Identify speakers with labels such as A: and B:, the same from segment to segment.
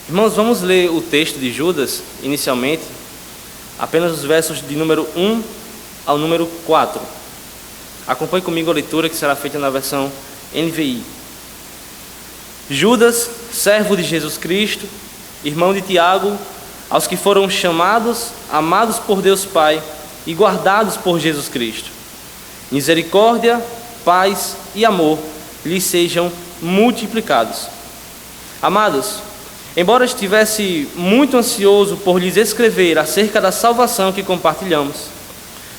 A: Irmãos, vamos ler o texto de Judas, inicialmente, apenas os versos de número 1 ao número 4. Acompanhe comigo a leitura que será feita na versão NVI. Judas, servo de Jesus Cristo, irmão de Tiago, aos que foram chamados, amados por Deus Pai e guardados por Jesus Cristo. Misericórdia, paz e amor lhes sejam multiplicados. Amados, embora estivesse muito ansioso por lhes escrever acerca da salvação que compartilhamos,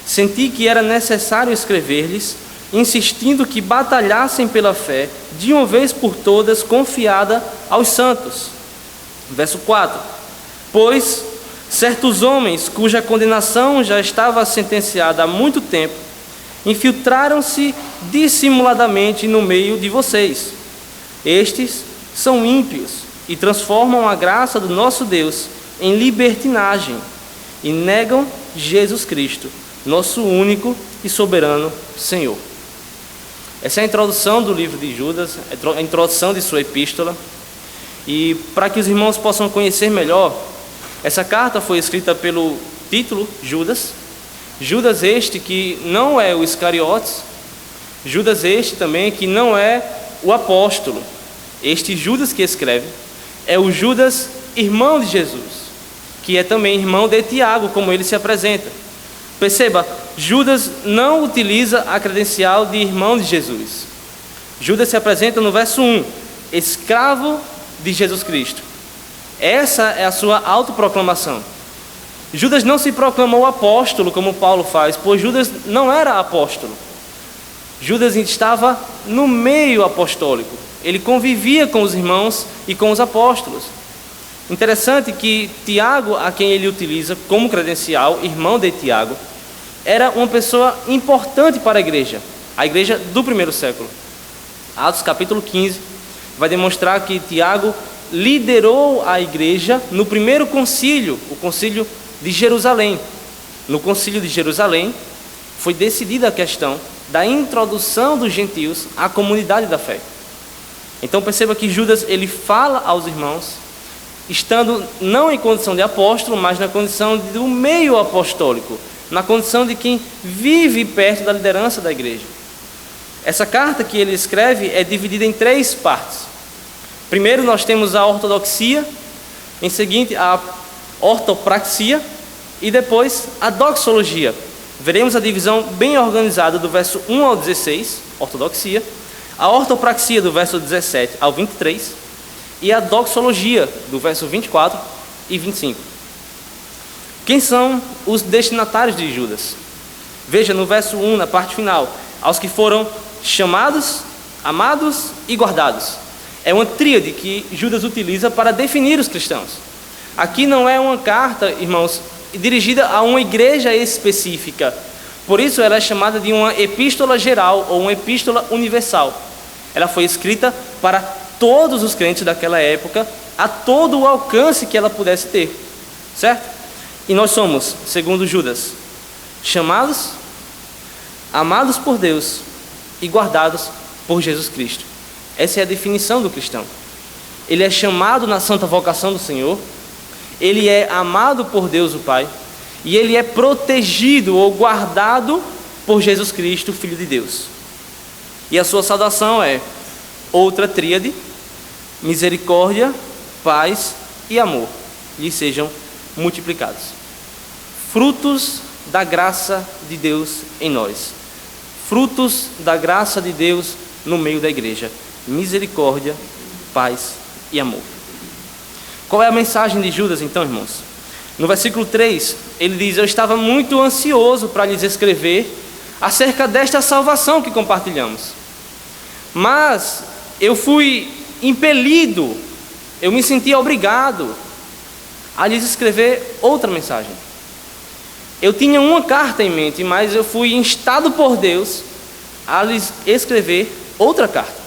A: senti que era necessário escrever-lhes, insistindo que batalhassem pela fé, de uma vez por todas, confiada aos santos. Verso 4. Pois certos homens, cuja condenação já estava sentenciada há muito tempo, infiltraram-se dissimuladamente no meio de vocês. Estes são ímpios e transformam a graça do nosso Deus em libertinagem e negam Jesus Cristo, nosso único e soberano Senhor. Essa é a introdução do livro de Judas, a introdução de sua epístola. E para que os irmãos possam conhecer melhor, essa carta foi escrita pelo título Judas. Judas este que não é o Iscariotes, Judas este também que não é o apóstolo. Este Judas que escreve é o Judas, irmão de Jesus, que é também irmão de Tiago, como ele se apresenta. Perceba, Judas não utiliza a credencial de irmão de Jesus. Judas se apresenta no verso 1, escravo de Jesus Cristo. Essa é a sua autoproclamação. Judas não se proclamou apóstolo como Paulo faz, pois Judas não era apóstolo. Judas estava no meio apostólico. Ele convivia com os irmãos e com os apóstolos. Interessante que Tiago, a quem ele utiliza como credencial, irmão de Tiago, era uma pessoa importante para a igreja do primeiro século. Atos capítulo 15 vai demonstrar que Tiago liderou a igreja no primeiro concílio, o concílio de Jerusalém. No concílio de Jerusalém foi decidida a questão da introdução dos gentios à comunidade da fé. Então perceba que Judas ele fala aos irmãos, estando não em condição de apóstolo, mas na condição do meio apostólico, na condição de quem vive perto da liderança da igreja. Essa carta que ele escreve é dividida em 3 partes. Primeiro nós temos a ortodoxia, em seguida a ortopraxia e depois a doxologia. Veremos a divisão bem organizada do verso 1 ao 16, ortodoxia, a ortopraxia do verso 17 ao 23 e a doxologia do verso 24 e 25. Quem são os destinatários de Judas? Veja no verso 1, na parte final, aos que foram chamados, amados e guardados. É uma tríade que Judas utiliza para definir os cristãos. Aqui não é uma carta, irmãos, dirigida a uma igreja específica. Por isso ela é chamada de uma epístola geral ou uma epístola universal. Ela foi escrita para todos os crentes daquela época, a todo o alcance que ela pudesse ter. Certo? E nós somos, segundo Judas, chamados, amados por Deus e guardados por Jesus Cristo. Essa é a definição do cristão. Ele é chamado na santa vocação do Senhor, ele é amado por Deus o Pai, e ele é protegido ou guardado por Jesus Cristo, Filho de Deus. E a sua saudação é outra tríade: misericórdia, paz e amor lhe sejam multiplicados. Frutos da graça de Deus em nós. Frutos da graça de Deus no meio da igreja. Misericórdia, paz e amor. Qual é a mensagem de Judas então, irmãos? No versículo 3, ele diz: eu estava muito ansioso para lhes escrever acerca desta salvação que compartilhamos. Mas eu fui impelido, eu me senti obrigado a lhes escrever outra mensagem. Eu tinha uma carta em mente, mas eu fui instado por Deus a lhes escrever outra carta.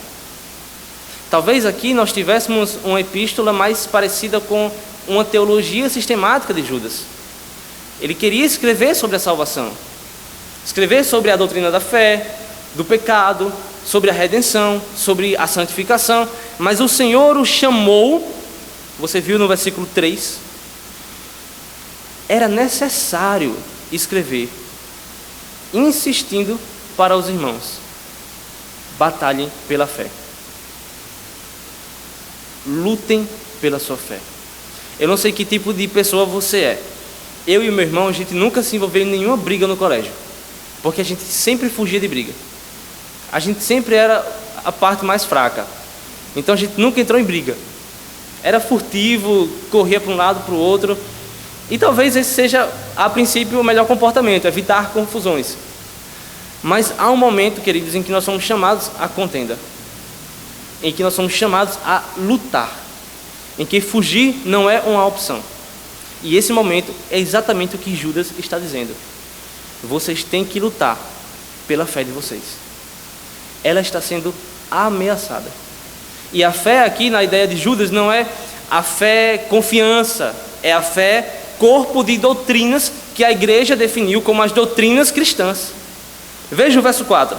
A: Talvez aqui nós tivéssemos uma epístola mais parecida com uma teologia sistemática de Judas. Ele queria escrever sobre a salvação, escrever sobre a doutrina da fé, do pecado, sobre a redenção, sobre a santificação, mas o Senhor o chamou você viu no versículo 3, era necessário escrever, insistindo para os irmãos: batalhem pela fé. Lutem pela sua fé. Eu não sei que tipo de pessoa você é. Eu e o meu irmão, a gente nunca se envolveu em nenhuma briga no colégio, porque a gente sempre fugia de briga. A gente sempre era a parte mais fraca. Então a gente nunca entrou em briga. Era furtivo, corria para um lado, para o outro. E talvez esse seja, a princípio, o melhor comportamento, evitar confusões. Mas há um momento, queridos, em que nós somos chamados à contenda, em que nós somos chamados a lutar, em que fugir não é uma opção. E esse momento é exatamente o que Judas está dizendo: vocês têm que lutar pela fé de vocês. Ela está sendo ameaçada. E a fé aqui, na ideia de Judas, não é a fé confiança, é a fé corpo de doutrinas que a igreja definiu como as doutrinas cristãs. Veja o verso 4.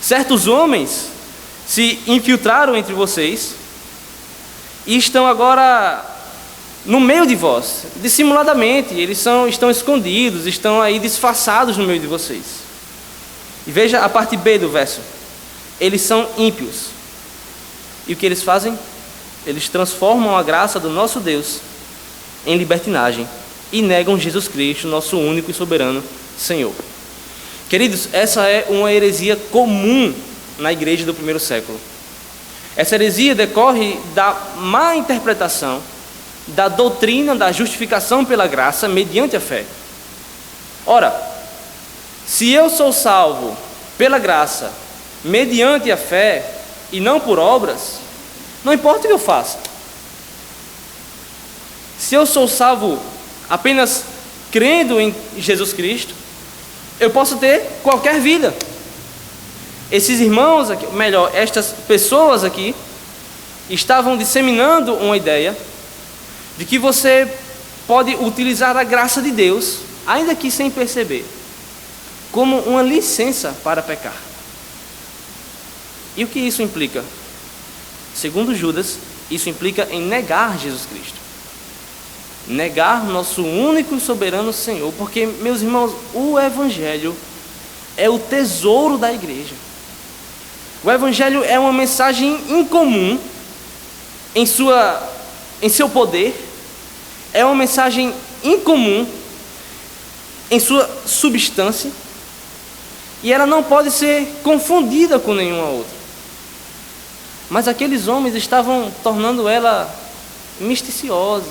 A: Certos homens se infiltraram entre vocês e estão agora no meio de vós, dissimuladamente. Eles estão escondidos, estão aí disfarçados no meio de vocês. E veja a parte B do verso. Eles são ímpios. E o que eles fazem? Eles transformam a graça do nosso Deus em libertinagem e negam Jesus Cristo, nosso único e soberano Senhor. Queridos, essa é uma heresia comum na igreja do primeiro século. Essa heresia decorre da má interpretação da doutrina da justificação pela graça mediante a fé. Ora, se eu sou salvo pela graça mediante a fé e não por obras, não importa o que eu faça. Se eu sou salvo apenas crendo em Jesus Cristo, eu posso ter qualquer vida. Esses irmãos aqui, melhor, estas pessoas aqui, estavam disseminando uma ideia de que você pode utilizar a graça de Deus, ainda que sem perceber, como uma licença para pecar. E o que isso implica? Segundo Judas, isso implica em negar Jesus Cristo. Negar nosso único e soberano Senhor, porque, meus irmãos, o Evangelho é o tesouro da igreja. O Evangelho é uma mensagem incomum em seu poder, é uma mensagem incomum em sua substância, e ela não pode ser confundida com nenhuma outra. Mas aqueles homens estavam tornando ela misticiosa,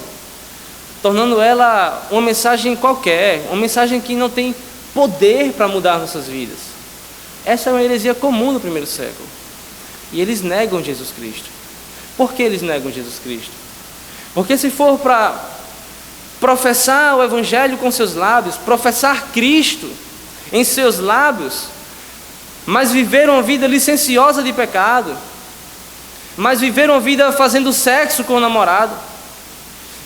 A: tornando ela uma mensagem qualquer, uma mensagem que não tem poder para mudar nossas vidas. Essa é uma heresia comum no primeiro século. E eles negam Jesus Cristo. Por que eles negam Jesus Cristo? Porque se for para professar o Evangelho com seus lábios, professar Cristo em seus lábios, mas viver uma vida licenciosa de pecado, mas viver uma vida fazendo sexo com o namorado,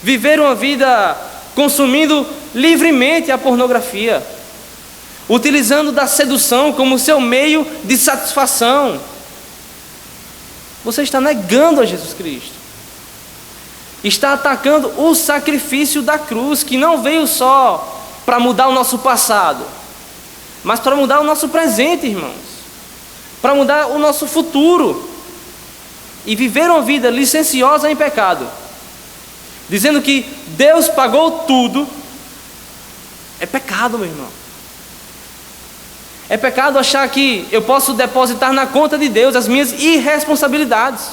A: viver uma vida consumindo livremente a pornografia, utilizando da sedução como seu meio de satisfação, você está negando a Jesus Cristo. Está atacando o sacrifício da cruz, que não veio só para mudar o nosso passado, mas para mudar o nosso presente, irmãos, para mudar o nosso futuro. E viver uma vida licenciosa em pecado, dizendo que Deus pagou tudo, é pecado, meu irmão. É pecado achar que eu posso depositar na conta de Deus as minhas irresponsabilidades,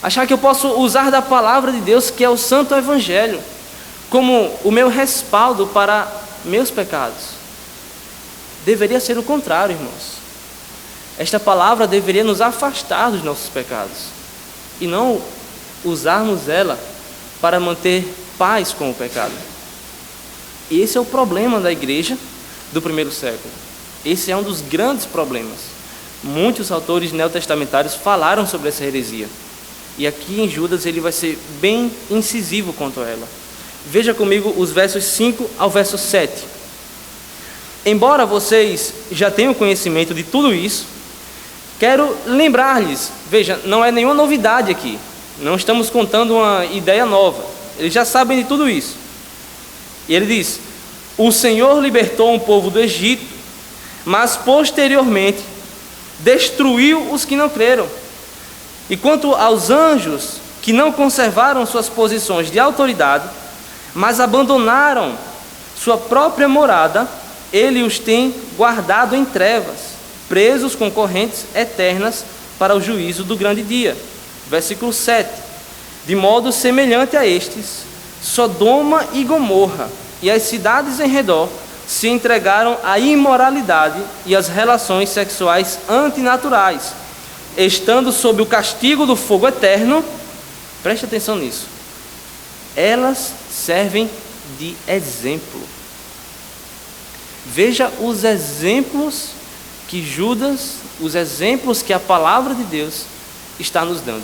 A: achar que eu posso usar da palavra de Deus, que é o Santo Evangelho, como o meu respaldo para meus pecados. Deveria ser o contrário, irmãos. Esta palavra deveria nos afastar dos nossos pecados e não usarmos ela para manter paz com o pecado. E esse é o problema da igreja do primeiro século. Esse é um dos grandes problemas. Muitos autores neotestamentários falaram sobre essa heresia. E aqui em Judas ele vai ser bem incisivo quanto a ela. Veja comigo os versos 5 ao verso 7. Embora vocês já tenham conhecimento de tudo isso, quero lembrar-lhes, veja, não é nenhuma novidade aqui. Não estamos contando uma ideia nova. Eles já sabem de tudo isso. E ele diz: o Senhor libertou um povo do Egito, mas posteriormente destruiu os que não creram. E quanto aos anjos que não conservaram suas posições de autoridade, mas abandonaram sua própria morada, ele os tem guardado em trevas, presos com correntes eternas para o juízo do grande dia. Versículo 7. De modo semelhante a estes, Sodoma e Gomorra e as cidades em redor se entregaram à imoralidade e às relações sexuais antinaturais, estando sob o castigo do fogo eterno. Preste atenção nisso. Elas servem de exemplo. Veja os exemplos que Judas, os exemplos que a palavra de Deus está nos dando.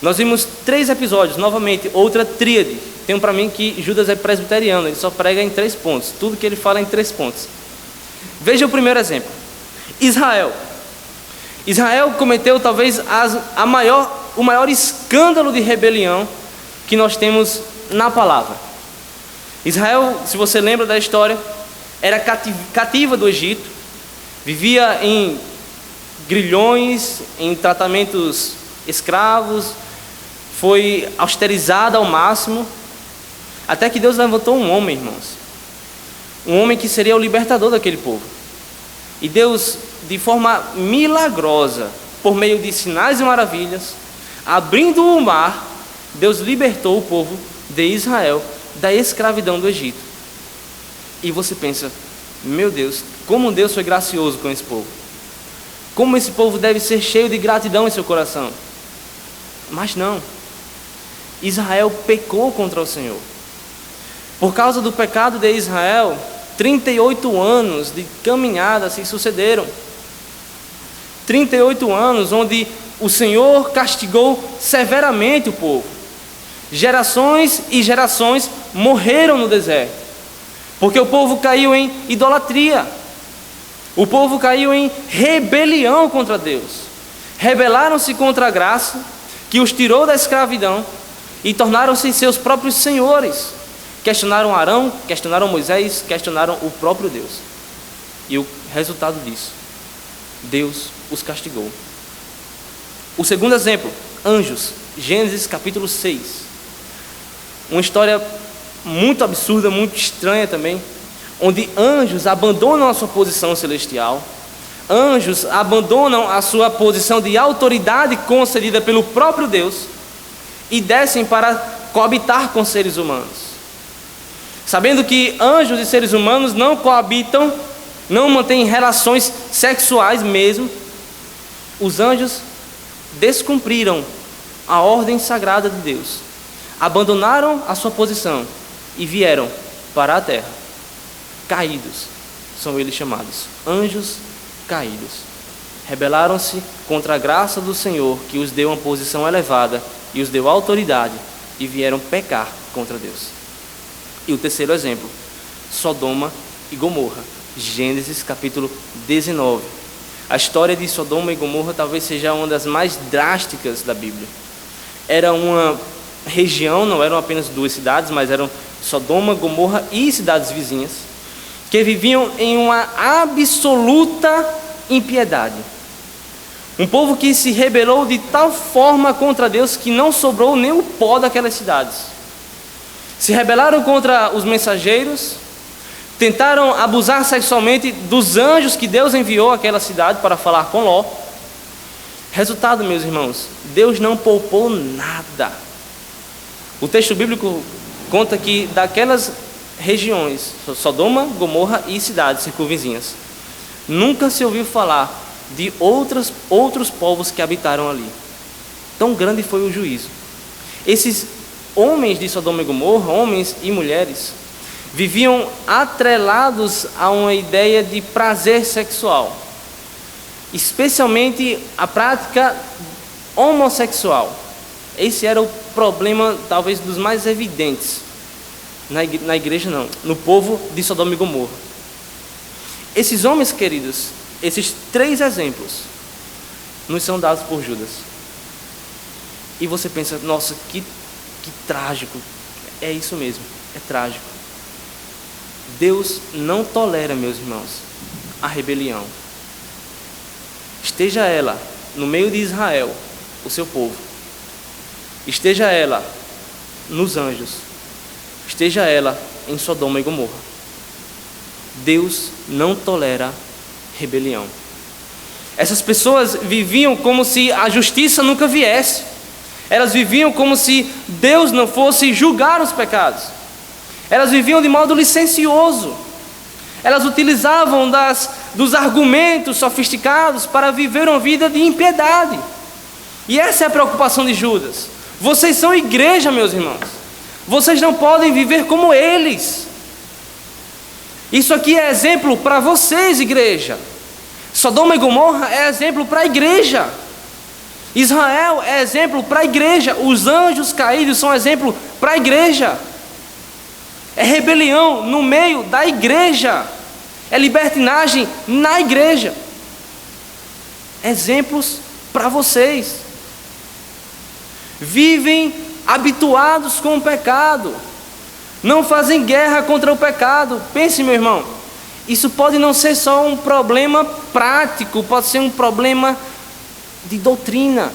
A: Nós vimos 3 episódios, novamente, outra tríade. Tem para mim que Judas é presbiteriano, ele só prega em 3 pontos. Tudo que ele fala é em 3 pontos. Veja o primeiro exemplo. Israel. Israel cometeu talvez o maior escândalo de rebelião que nós temos na palavra. Israel, se você lembra da história, era cativa do Egito, vivia em grilhões, em tratamentos escravos, foi austerizada ao máximo, até que Deus levantou um homem, irmãos, um homem que seria o libertador daquele povo. E Deus, de forma milagrosa, por meio de sinais e maravilhas, abrindo o mar, Deus libertou o povo de Israel da escravidão do Egito. E você pensa: meu Deus, como Deus foi gracioso com esse povo, como esse povo deve ser cheio de gratidão em seu coração. Mas não, Israel pecou contra o Senhor. Por causa do pecado de Israel, 38 anos de caminhada se sucederam. 38 anos onde o Senhor castigou severamente o povo. Gerações e gerações morreram no deserto, porque o povo caiu em idolatria. O povo caiu em rebelião contra Deus. Rebelaram-se contra a graça que os tirou da escravidão e tornaram-se seus próprios senhores. Questionaram Arão, questionaram Moisés, questionaram o próprio Deus. E o resultado disso, Deus os castigou. O segundo exemplo, anjos. Gênesis capítulo 6. Uma história muito absurda, muito estranha também, onde anjos abandonam a sua posição celestial, anjos abandonam a sua posição de autoridade concedida pelo próprio Deus e descem para coabitar com seres humanos. Sabendo que anjos e seres humanos não coabitam, não mantêm relações sexuais mesmo, os anjos descumpriram a ordem sagrada de Deus, abandonaram a sua posição e vieram para a terra. Caídos são eles chamados, anjos caídos. Rebelaram-se contra a graça do Senhor, que os deu uma posição elevada e os deu autoridade, e vieram pecar contra Deus. E o terceiro exemplo, Sodoma e Gomorra. Gênesis capítulo 19. A história de Sodoma e Gomorra talvez seja uma das mais drásticas da Bíblia. Era uma região, não eram apenas 2 cidades, mas eram Sodoma, Gomorra e cidades vizinhas, que viviam em uma absoluta impiedade. Um povo que se rebelou de tal forma contra Deus que não sobrou nem o pó daquelas cidades. Se rebelaram contra os mensageiros, tentaram abusar sexualmente dos anjos que Deus enviou àquela cidade para falar com Ló. Resultado, meus irmãos, Deus não poupou nada. O texto bíblico conta que daquelas regiões, Sodoma, Gomorra e cidades circunvizinhas, nunca se ouviu falar de outros povos que habitaram ali. Tão grande foi o juízo. Esses homens de Sodoma e Gomorra, homens e mulheres, viviam atrelados a uma ideia de prazer sexual, especialmente a prática homossexual. Esse era o problema talvez dos mais evidentes na igreja, não, no povo de Sodoma e Gomorra. Esses homens queridos, esses 3 exemplos nos são dados por Judas. E você pensa, nossa, que trágico. É isso mesmo, é trágico. Deus não tolera, meus irmãos, a rebelião. Esteja ela no meio de Israel, o seu povo. Esteja ela nos anjos. Esteja ela em Sodoma e Gomorra. Deus não tolera rebelião. Essas pessoas viviam como se a justiça nunca viesse. Elas viviam como se Deus não fosse julgar os pecados. Elas viviam de modo licencioso. Elas utilizavam dos argumentos sofisticados para viver uma vida de impiedade. E essa é a preocupação de Judas. Vocês são igreja, meus irmãos. Vocês não podem viver como eles. Isso aqui é exemplo para vocês, igreja. Sodoma e Gomorra é exemplo para a igreja. Israel é exemplo para a igreja. Os anjos caídos são exemplo para a igreja. É rebelião no meio da igreja. É libertinagem na igreja. Exemplos para vocês. Vivem habituados com o pecado. Não fazem guerra contra o pecado. Pense, meu irmão. Isso pode não ser só um problema prático. Pode ser um problema de doutrina.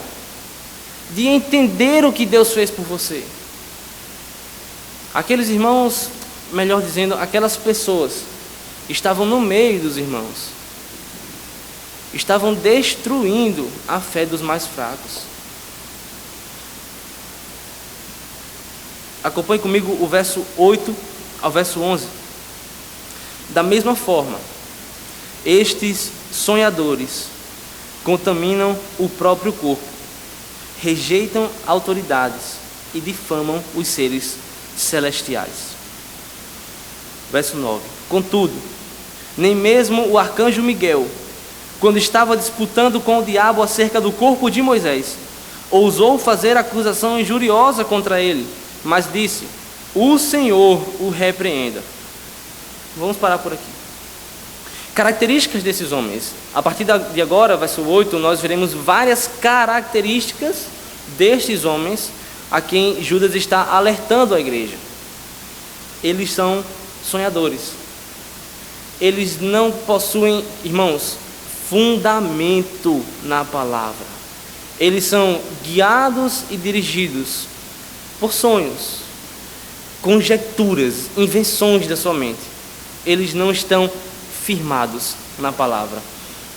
A: De entender o que Deus fez por você. Aqueles irmãos, melhor dizendo, aquelas pessoas estavam no meio dos irmãos. Estavam destruindo a fé dos mais fracos. Acompanhe comigo o verso 8 ao verso 11. Da mesma forma, estes sonhadores contaminam o próprio corpo, rejeitam autoridades e difamam os seres celestiais. Verso 9. Contudo, nem mesmo o arcanjo Miguel, quando estava disputando com o diabo acerca do corpo de Moisés, ousou fazer acusação injuriosa contra ele, mas disse: o Senhor o repreenda. Vamos parar por aqui. Características desses homens. A partir de agora, verso 8, nós veremos várias características destes homens a quem Judas está alertando a igreja. Eles são sonhadores. Eles não possuem, irmãos, fundamento na palavra. Eles são guiados e dirigidos por sonhos, conjecturas, invenções da sua mente. Eles não estão firmados na palavra.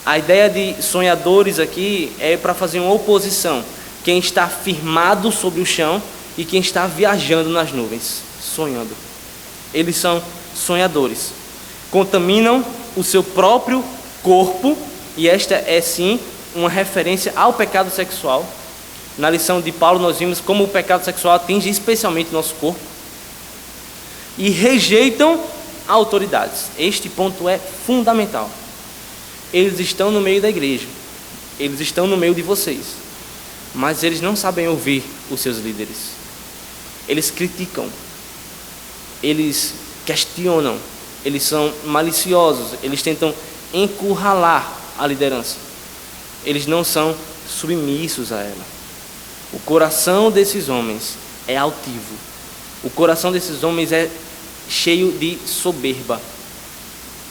A: A ideia de sonhadores aqui é para fazer uma oposição. Quem está firmado sobre o chão e quem está viajando nas nuvens, sonhando. Eles são sonhadores. Contaminam o seu próprio corpo, e esta é sim uma referência ao pecado sexual. Na lição de Paulo nós vimos como o pecado sexual atinge especialmente o nosso corpo. E rejeitam autoridades. Este ponto é fundamental. Eles estão no meio da igreja. Eles estão no meio de vocês. Mas eles não sabem ouvir os seus líderes. Eles criticam. Eles questionam. Eles são maliciosos. Eles tentam encurralar a liderança. Eles não são submissos a ela. O coração desses homens é altivo. O coração desses homens é cheio de soberba.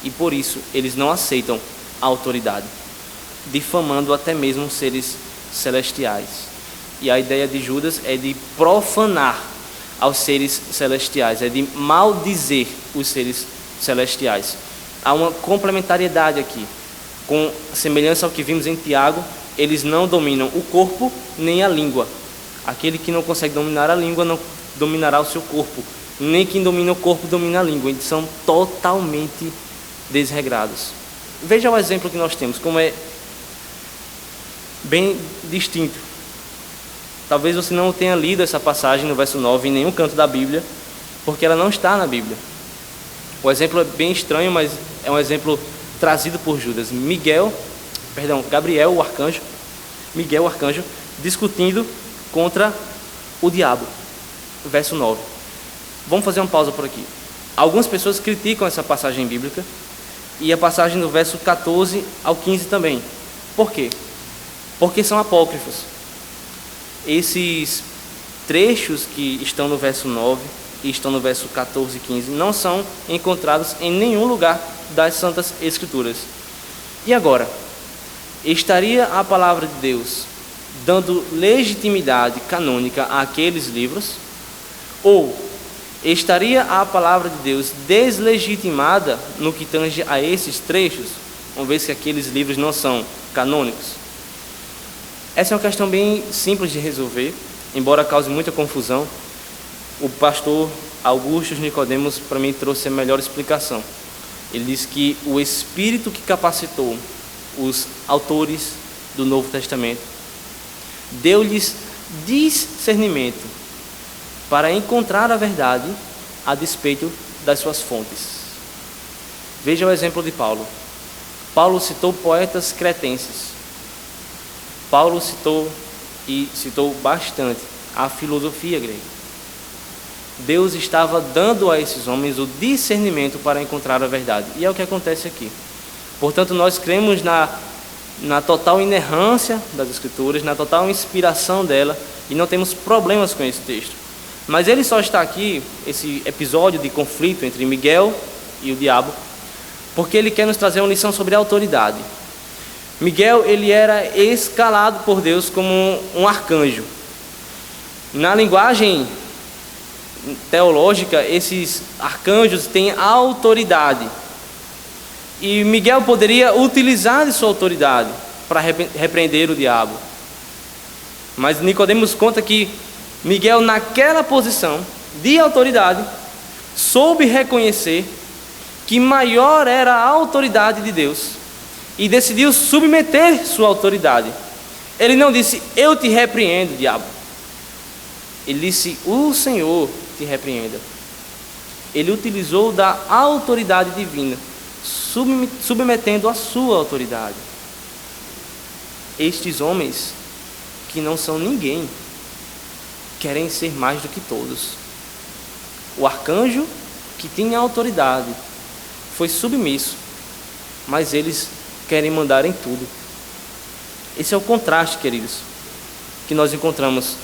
A: E por isso eles não aceitam a autoridade, difamando até mesmo seres celestiais. E a ideia de Judas é de profanar aos seres celestiais, é de maldizer os seres celestiais. Há uma complementariedade aqui, com semelhança ao que vimos em Tiago. Eles não dominam o corpo nem a língua. Aquele que não consegue dominar a língua não dominará o seu corpo, nem quem domina o corpo domina a língua. Eles são totalmente desregrados. Veja o exemplo que nós temos, como é bem distinto. Talvez você não tenha lido essa passagem no verso 9 em nenhum canto da Bíblia, porque ela não está na Bíblia. O exemplo é bem estranho, mas é um exemplo trazido por Judas. Gabriel, o arcanjo, Miguel, o arcanjo, discutindo contra o diabo. Verso 9. Vamos fazer uma pausa por aqui. Algumas pessoas criticam essa passagem bíblica e a passagem do verso 14 ao 15 também. Por quê? Porque são apócrifos. esses trechos que estão no verso 9 e estão no verso 14 e 15 não são encontrados em nenhum lugar das Santas Escrituras. E agora, estaria a palavra de Deus dando legitimidade canônica àqueles livros? Ou estaria a palavra de Deus deslegitimada no que tange a esses trechos, uma vez que aqueles livros não são canônicos? Essa é uma questão bem simples de resolver, embora cause muita confusão. O pastor Augusto Nicodemos, para mim, trouxe a melhor explicação. Ele diz que o Espírito que capacitou os autores do Novo Testamento deu-lhes discernimento para encontrar a verdade a despeito das suas fontes. Veja o exemplo de Paulo. Paulo citou poetas cretenses. Paulo citou bastante a filosofia grega. Deus estava dando a esses homens o discernimento para encontrar a verdade. E é o que acontece aqui. Portanto, nós cremos na total inerrância das Escrituras, na total inspiração dela, e não temos problemas com esse texto. Mas ele só está aqui, esse episódio de conflito entre Miguel e o diabo, porque ele quer nos trazer uma lição sobre a autoridade. Miguel, ele era escalado por Deus como um arcanjo. Na linguagem teológica, esses arcanjos têm autoridade. E Miguel poderia utilizar de sua autoridade para repreender o diabo. Mas Nicodemos conta que Miguel, naquela posição de autoridade, soube reconhecer que maior era a autoridade de Deus e decidiu submeter sua autoridade. Ele não disse: eu te repreendo, diabo. Ele disse: o Senhor te repreenda. Ele utilizou da autoridade divina, submetendo a sua autoridade. Estes homens, que não são ninguém, querem ser mais do que todos. O arcanjo, que tinha autoridade, foi submisso, mas eles querem mandar em tudo. Esse é o contraste, queridos, que nós encontramos,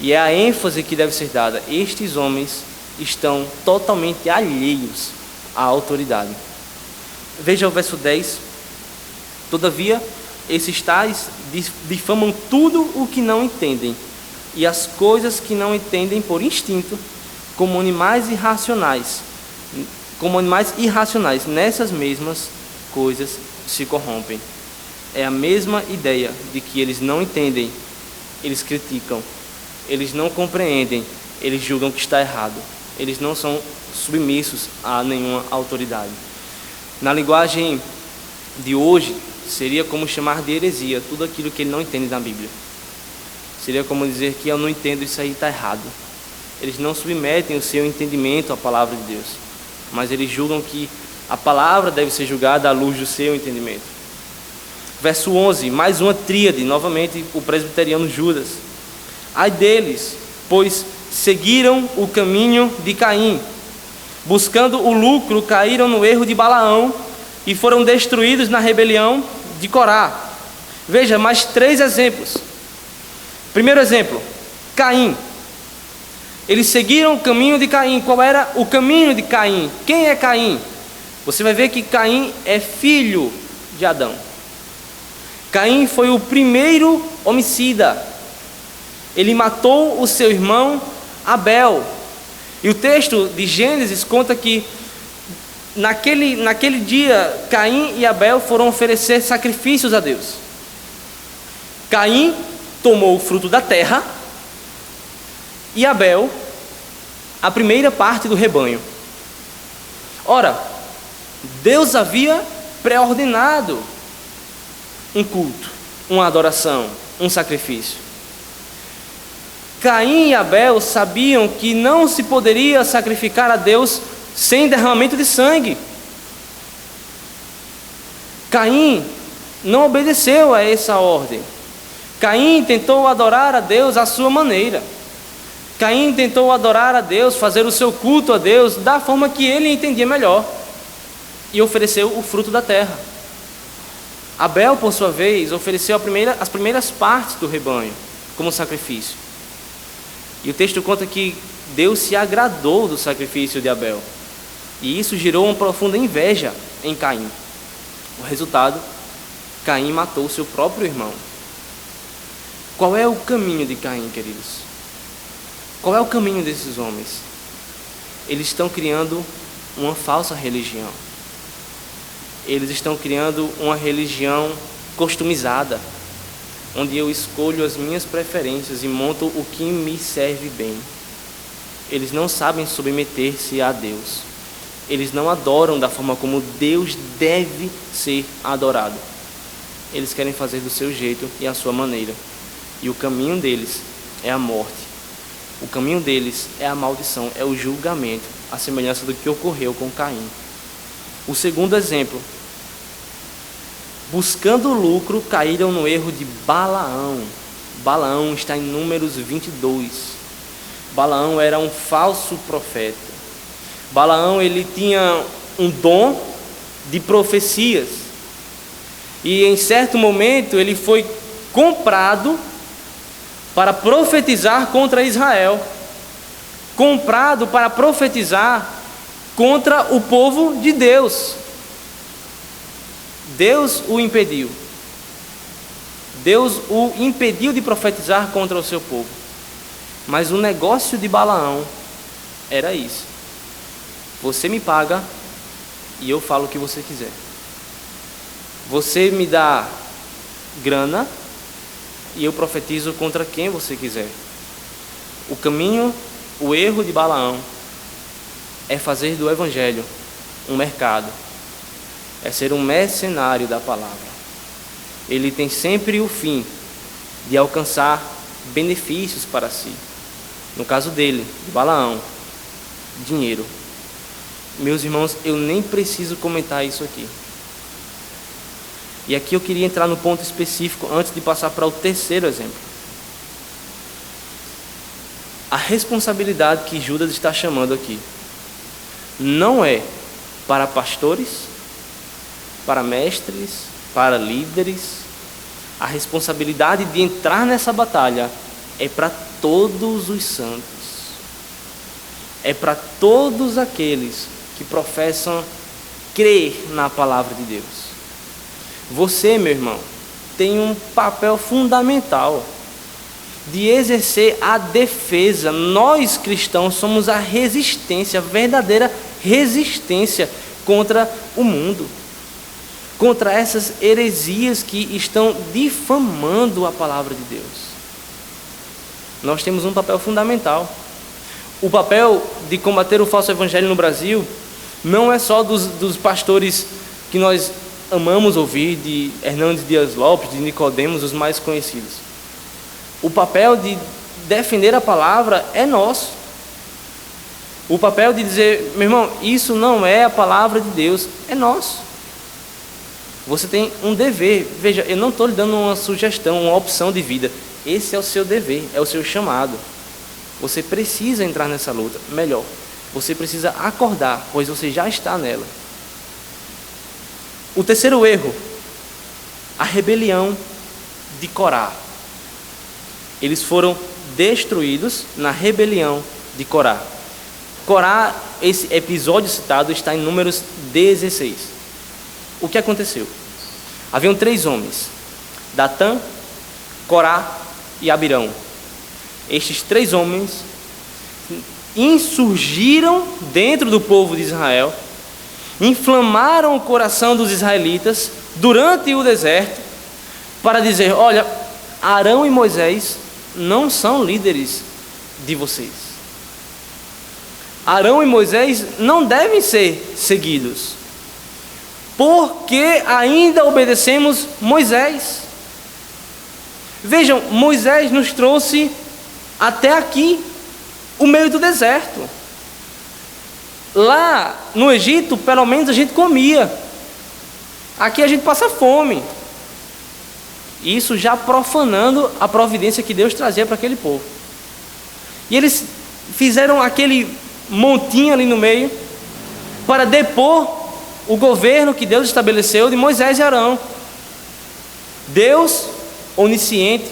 A: e é a ênfase que deve ser dada. Estes homens estão totalmente alheios à autoridade. Veja o verso 10. Todavia, esses tais difamam tudo o que não entendem, e as coisas que não entendem por instinto, como animais irracionais. Nessas mesmas coisas se corrompem. É a mesma ideia de que eles não entendem, eles criticam, eles não compreendem, eles julgam que está errado. Eles não são submissos a nenhuma autoridade. Na linguagem de hoje, seria como chamar de heresia tudo aquilo que ele não entende na Bíblia. Seria como dizer que eu não entendo, isso aí está errado. Eles não submetem o seu entendimento à palavra de Deus, mas eles julgam que a palavra deve ser julgada à luz do seu entendimento. Verso 11, mais uma tríade, novamente o presbiteriano Judas. Ai deles, pois seguiram o caminho de Caim, buscando o lucro, caíram no erro de Balaão e foram destruídos na rebelião de Corá. Veja, mais 3 exemplos. Primeiro exemplo, Caim. Eles seguiram o caminho de Caim. Qual era o caminho de Caim? Quem é Caim? Você vai ver que Caim é filho de Adão. Caim foi o primeiro homicida. Ele matou o seu irmão Abel. E o texto de Gênesis conta que naquele dia Caim e Abel foram oferecer sacrifícios a Deus. Caim tomou o fruto da terra e Abel a primeira parte do rebanho. Ora, Deus havia pré-ordenado um culto, uma adoração, um sacrifício. Caim e Abel sabiam que não se poderia sacrificar a Deus sem derramamento de sangue. Caim não obedeceu a essa ordem. Caim tentou adorar a Deus à sua maneira. Caim tentou adorar a Deus, fazer o seu culto a Deus da forma que ele entendia melhor, e ofereceu o fruto da terra. Abel, por sua vez, ofereceu as primeiras partes do rebanho como sacrifício. E o texto conta que Deus se agradou do sacrifício de Abel. E isso gerou uma profunda inveja em Caim. O resultado, Caim matou seu próprio irmão. Qual é o caminho de Caim, queridos? Qual é o caminho desses homens? Eles estão criando uma falsa religião. Eles estão criando uma religião customizada, onde eu escolho as minhas preferências e monto o que me serve bem. Eles não sabem submeter-se a Deus. Eles não adoram da forma como Deus deve ser adorado. Eles querem fazer do seu jeito e à sua maneira. E o caminho deles é a morte. O caminho deles é a maldição, é o julgamento, a semelhança do que ocorreu com Caim. O segundo exemplo: buscando lucro, caíram no erro de Balaão. Balaão está em Números 22. Balaão era um falso profeta. Balaão, ele tinha um dom de profecias. E em certo momento ele foi comprado para profetizar contra Israel. Comprado para profetizar contra o povo de Deus. Deus o impediu. Deus o impediu de profetizar contra o seu povo. Mas o negócio de Balaão era isso: você me paga e eu falo o que você quiser. Você me dá grana e eu profetizo contra quem você quiser. O caminho, o erro de Balaão é fazer do evangelho um mercado. É ser um mercenário da palavra. Ele tem sempre o fim de alcançar benefícios para si. No caso dele, de Balaão, dinheiro. Meus irmãos, eu nem preciso comentar isso aqui. E aqui eu queria entrar no ponto específico antes de passar para o terceiro exemplo. A responsabilidade que Judas está chamando aqui não é para pastores, para mestres, para líderes. A responsabilidade de entrar nessa batalha é para todos os santos. É para todos aqueles que professam crer na palavra de Deus. Você, meu irmão, tem um papel fundamental de exercer a defesa. Nós cristãos somos a resistência, a verdadeira resistência contra o mundo, contra essas heresias que estão difamando a palavra de Deus. Nós temos um papel fundamental. O papel de combater o falso evangelho no Brasil não é só dos pastores que nós amamos ouvir, de Hernandes Dias Lopes, de Nicodemos, os mais conhecidos. O papel de defender a palavra é nosso. O papel de dizer, meu irmão, isso não é a palavra de Deus, é nosso. Você tem um dever. Veja, eu não estou lhe dando uma sugestão, uma opção de vida. Esse é o seu dever, é o seu chamado. Você precisa entrar nessa luta. Melhor, você precisa acordar, pois você já está nela. O terceiro erro, a rebelião de Corá. Eles foram destruídos na rebelião de Corá. Corá, esse episódio citado está em Números 16. O que aconteceu? Haviam 3 homens: Datã, Corá e Abirão. Estes 3 homens insurgiram dentro do povo de Israel, inflamaram o coração dos israelitas durante o deserto para dizer: olha, Arão e Moisés não são líderes de vocês. Arão e Moisés não devem ser seguidos, porque ainda obedecemos Moisés. Vejam, Moisés nos trouxe até aqui, o meio do deserto. Lá no Egito, pelo menos a gente comia. Aqui a gente passa fome. Isso já profanando a providência que Deus trazia para aquele povo. E eles fizeram aquele montinho ali no meio para depor o governo que Deus estabeleceu de Moisés e Arão. Deus, onisciente,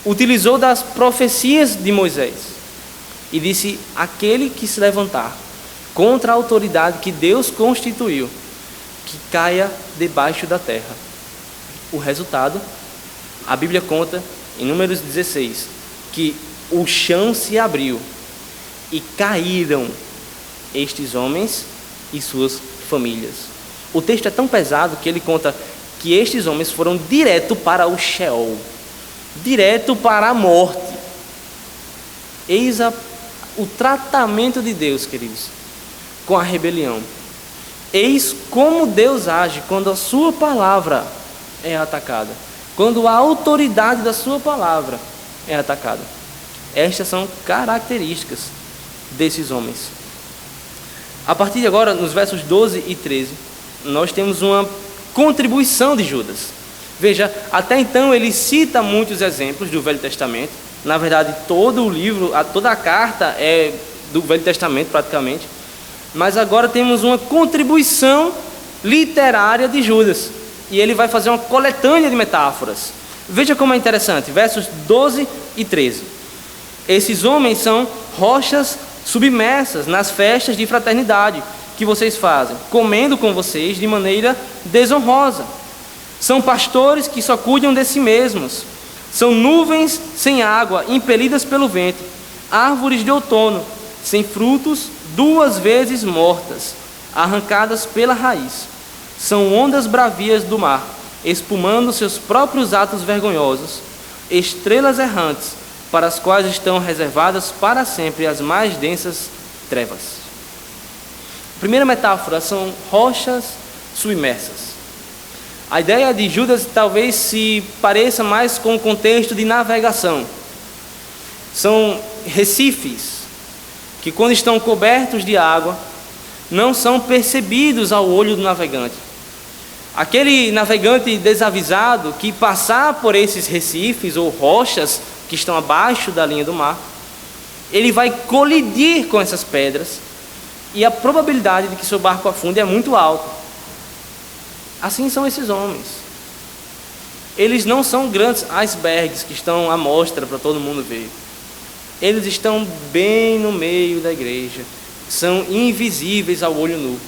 A: utilizou das profecias de Moisés e disse: aquele que se levantar contra a autoridade que Deus constituiu, que caia debaixo da terra. O resultado, a Bíblia conta em Números 16, que o chão se abriu e caíram estes homens e suas famílias. O texto é tão pesado que ele conta que estes homens foram direto para o Sheol, direto para a morte. Eis o tratamento de Deus, queridos, com a rebelião. Eis como Deus age quando a sua palavra é atacada, quando a autoridade da sua palavra é atacada. Estas são características desses homens. A partir de agora, nos versos 12 e 13, nós temos uma contribuição de Judas. Veja, até então ele cita muitos exemplos do Velho Testamento. Na verdade, todo o livro, toda a carta é do Velho Testamento praticamente. Mas agora temos uma contribuição literária de Judas. E ele vai fazer uma coletânea de metáforas. Veja como é interessante, versos 12 e 13. Esses homens são rochas submersas nas festas de fraternidade que vocês fazem, comendo com vocês de maneira desonrosa. São pastores que só cuidam de si mesmos. São nuvens sem água, impelidas pelo vento. Árvores de outono, sem frutos, 2 vezes mortas, arrancadas pela raiz. São ondas bravias do mar, espumando seus próprios atos vergonhosos. Estrelas errantes, para as quais estão reservadas para sempre as mais densas trevas. A primeira metáfora são rochas submersas. A ideia de Judas talvez se pareça mais com o contexto de navegação. São recifes que, quando estão cobertos de água, não são percebidos ao olho do navegante. Aquele navegante desavisado que passar por esses recifes ou rochas que estão abaixo da linha do mar, ele vai colidir com essas pedras e a probabilidade de que seu barco afunde é muito alta. Assim são esses homens. Eles não são grandes icebergs que estão à mostra para todo mundo ver. Eles estão bem no meio da igreja. São invisíveis ao olho nu.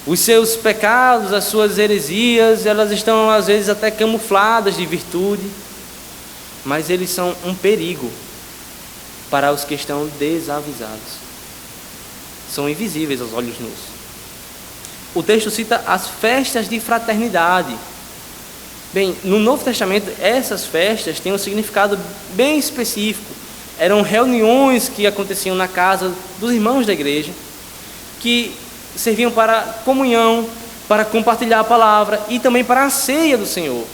A: Os seus pecados, as suas heresias, elas estão às vezes até camufladas de virtude. Mas eles são um perigo para os que estão desavisados. São invisíveis aos olhos nus. O texto cita as festas de fraternidade. Bem, no Novo Testamento, essas festas têm um significado bem específico. Eram reuniões que aconteciam na casa dos irmãos da igreja, que serviam para comunhão, para compartilhar a palavra e também para a ceia do Senhor.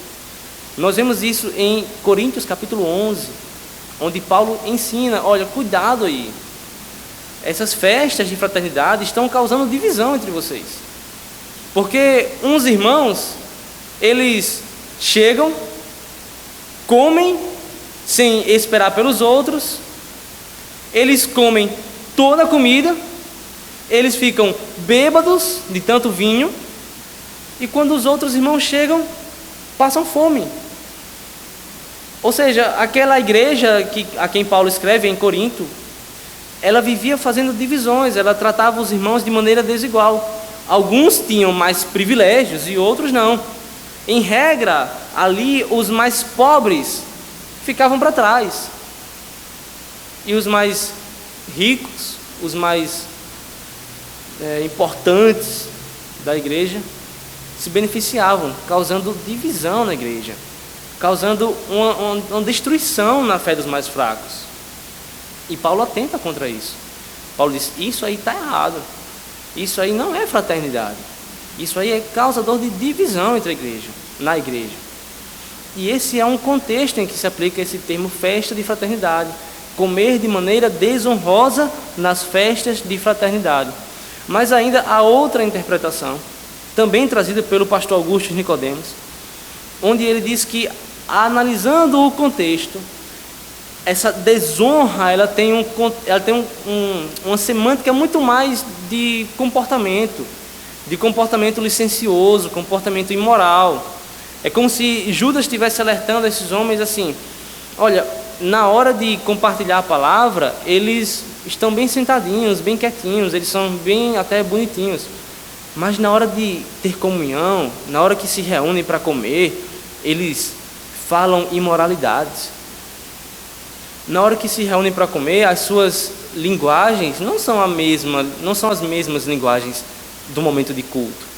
A: Nós vemos isso em Coríntios capítulo 11, onde Paulo ensina: olha, cuidado aí. Essas festas de fraternidade estão causando divisão entre vocês. Porque uns irmãos, eles chegam, comem sem esperar pelos outros, eles comem toda a comida, eles ficam bêbados de tanto vinho, e quando os outros irmãos chegam, passam fome. Ou seja, aquela igreja a quem Paulo escreve em Corinto, ela vivia fazendo divisões, ela tratava os irmãos de maneira desigual. Alguns tinham mais privilégios e outros não. Em regra, ali os mais pobres ficavam para trás. E os mais ricos, os mais importantes da igreja, se beneficiavam, causando divisão na igreja, causando uma destruição na fé dos mais fracos. E Paulo atenta contra isso. Paulo diz: isso aí está errado. Isso aí não é fraternidade. Isso aí é causador de divisão entre a igreja, na igreja. E esse é um contexto em que se aplica esse termo festa de fraternidade. Comer de maneira desonrosa nas festas de fraternidade. Mas ainda há outra interpretação, também trazida pelo pastor Augusto Nicodemos, onde ele diz que, analisando o contexto, essa desonra ela tem uma semântica muito mais de comportamento licencioso, comportamento imoral. É como se Judas estivesse alertando esses homens assim: olha, na hora de compartilhar a palavra, eles estão bem sentadinhos, bem quietinhos, eles são bem até bonitinhos. Mas na hora de ter comunhão, na hora que se reúnem para comer, eles falam imoralidades. Na hora que se reúnem para comer, as suas linguagens não são as mesmas linguagens do momento de culto.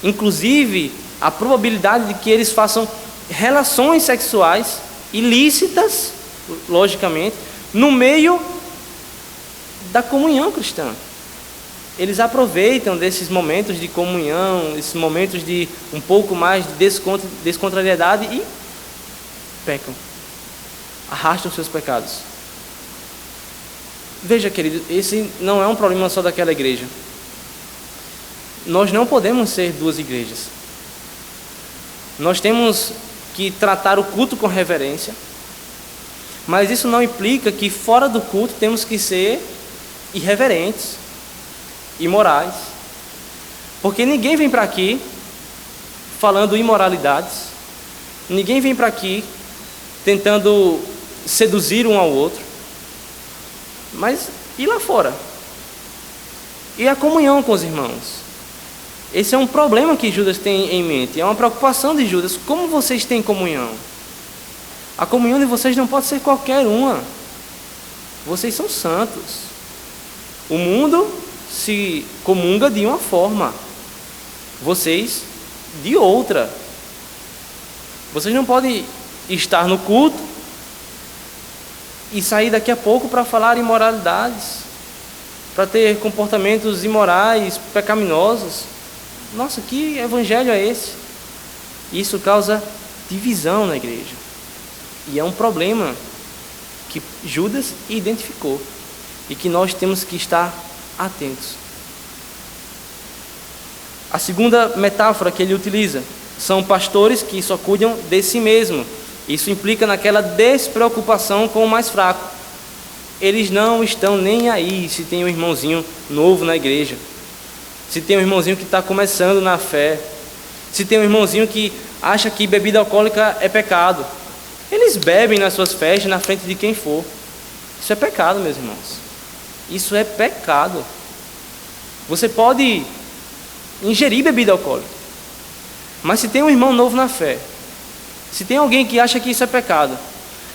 A: Inclusive, a probabilidade de que eles façam relações sexuais ilícitas, logicamente, no meio da comunhão cristã. Eles aproveitam desses momentos de comunhão, esses momentos de um pouco mais de descontrariedade e pecam, arrastam seus pecados. Veja, querido, esse não é um problema só daquela igreja. Nós não podemos ser duas igrejas. Nós temos que tratar o culto com reverência, mas isso não implica que fora do culto temos que ser irreverentes, imorais, porque ninguém vem para aqui falando imoralidades, ninguém vem para aqui tentando seduzir um ao outro, mas e lá fora? E a comunhão com os irmãos? Esse é um problema que Judas tem em mente, é uma preocupação de Judas. Como vocês têm comunhão? A comunhão de vocês não pode ser qualquer uma. Vocês são santos. O mundo se comunga de uma forma, vocês de outra. Vocês não podem estar no culto e sair daqui a pouco para falar imoralidades, para ter comportamentos imorais, pecaminosos. Nossa, que evangelho é esse? Isso causa divisão na igreja. E é um problema que Judas identificou e que nós temos que estar atentos. A segunda metáfora que ele utiliza são pastores que só cuidam de si mesmo. Isso implica naquela despreocupação com o mais fraco. Eles não estão nem aí se tem um irmãozinho novo na igreja, se tem um irmãozinho que está começando na fé, se tem um irmãozinho que acha que bebida alcoólica é pecado. Eles bebem nas suas festas, na frente de quem for. Isso é pecado, meus irmãos. Isso é pecado. Você pode ingerir bebida alcoólica, mas se tem um irmão novo na fé, se tem alguém que acha que isso é pecado,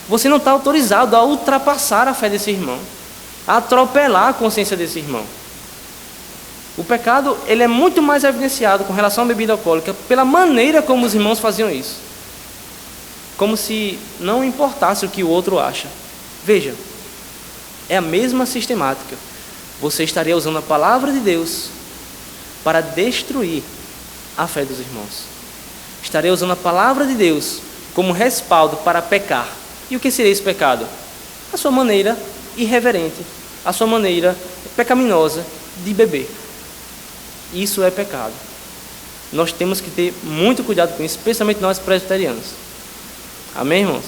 A: você não está autorizado a ultrapassar a fé desse irmão, a atropelar a consciência desse irmão. O pecado, ele é muito mais evidenciado com relação à bebida alcoólica pela maneira como os irmãos faziam isso, como se não importasse o que o outro acha. Veja, é a mesma sistemática. Você estaria usando a palavra de Deus para destruir a fé dos irmãos. Estaria usando a palavra de Deus como respaldo para pecar. E o que seria esse pecado? A sua maneira irreverente, a sua maneira pecaminosa de beber. Isso é pecado. Nós temos que ter muito cuidado com isso, especialmente nós presbiterianos. Amém, irmãos?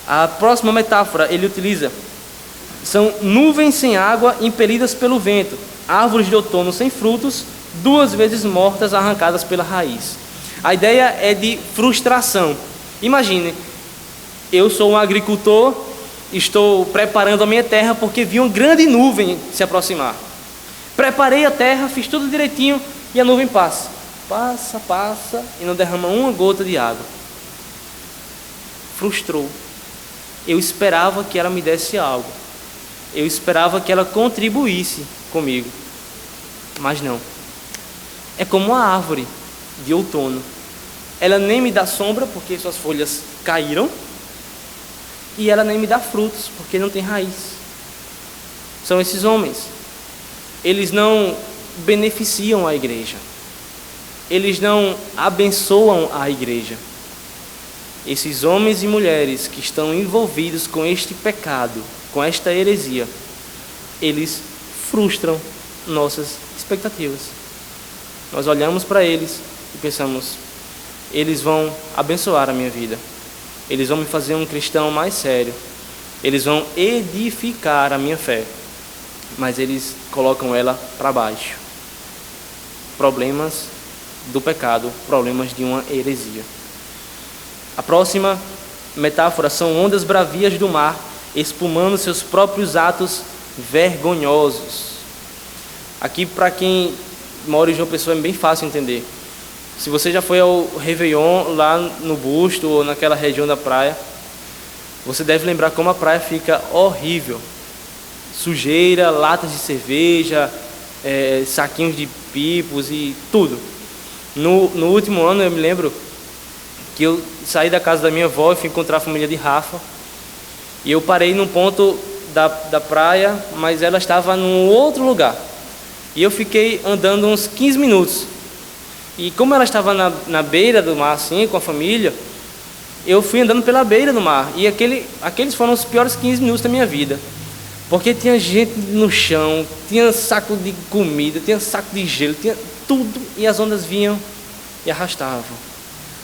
A: A próxima metáfora ele utiliza são nuvens sem água impelidas pelo vento, árvores de outono sem frutos, 2 vezes mortas, arrancadas pela raiz. A ideia é de frustração. Imagine, eu sou um agricultor, estou preparando a minha terra porque vi uma grande nuvem se aproximar. Preparei a terra, fiz tudo direitinho e a nuvem passa. Passa e não derrama uma gota de água. Frustrou. Eu esperava que ela me desse algo. Eu esperava que ela contribuísse comigo. Mas não. É como uma árvore de outono. Ela nem me dá sombra porque suas folhas caíram. E ela nem me dá frutos porque não tem raiz. São esses homens. Eles não beneficiam a igreja. Eles não abençoam a igreja. Esses homens e mulheres que estão envolvidos com este pecado, com esta heresia, eles frustram nossas expectativas. Nós olhamos para eles e pensamos, eles vão abençoar a minha vida. Eles vão me fazer um cristão mais sério. Eles vão edificar a minha fé. Mas eles colocam ela para baixo. Problemas do pecado, problemas de uma heresia. A próxima metáfora são ondas bravias do mar espumando seus próprios atos vergonhosos. Aqui, para quem mora em João Pessoa, é bem fácil entender. Se você já foi ao Réveillon, lá no Busto ou naquela região da praia, você deve lembrar como a praia fica horrível. Sujeira, latas de cerveja, saquinhos de pipos e tudo. No último ano, eu me lembro que eu saí da casa da minha avó e fui encontrar a família de Rafa. E eu parei num ponto da praia, mas ela estava num outro lugar. E eu fiquei andando uns 15 minutos. E como ela estava na beira do mar, assim, com a família, eu fui andando pela beira do mar. E aqueles foram os piores 15 minutos da minha vida. Porque tinha gente no chão, tinha saco de comida, tinha saco de gelo, tinha tudo. E as ondas vinham e arrastavam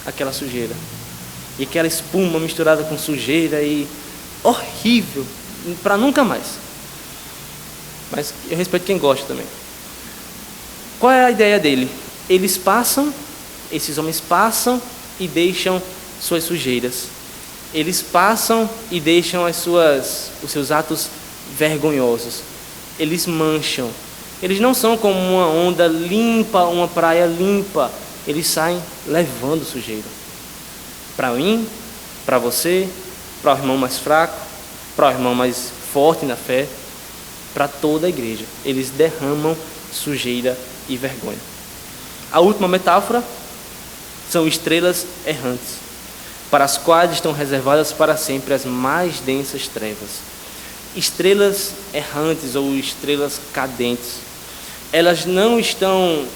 A: aquela sujeira. E aquela espuma misturada com sujeira e horrível, para nunca mais. Mas eu respeito quem gosta também. Qual é a ideia dele? Esses homens passam e deixam suas sujeiras. Eles passam e deixam os seus atos vergonhosos. Eles mancham. Eles não são como uma onda limpa, uma praia limpa. Eles saem levando sujeira. Para mim, para você, para o irmão mais fraco, para o irmão mais forte na fé, para toda a igreja. Eles derramam sujeira e vergonha. A última metáfora são estrelas errantes, para as quais estão reservadas para sempre as mais densas trevas. Estrelas errantes ou estrelas cadentes, elas não estão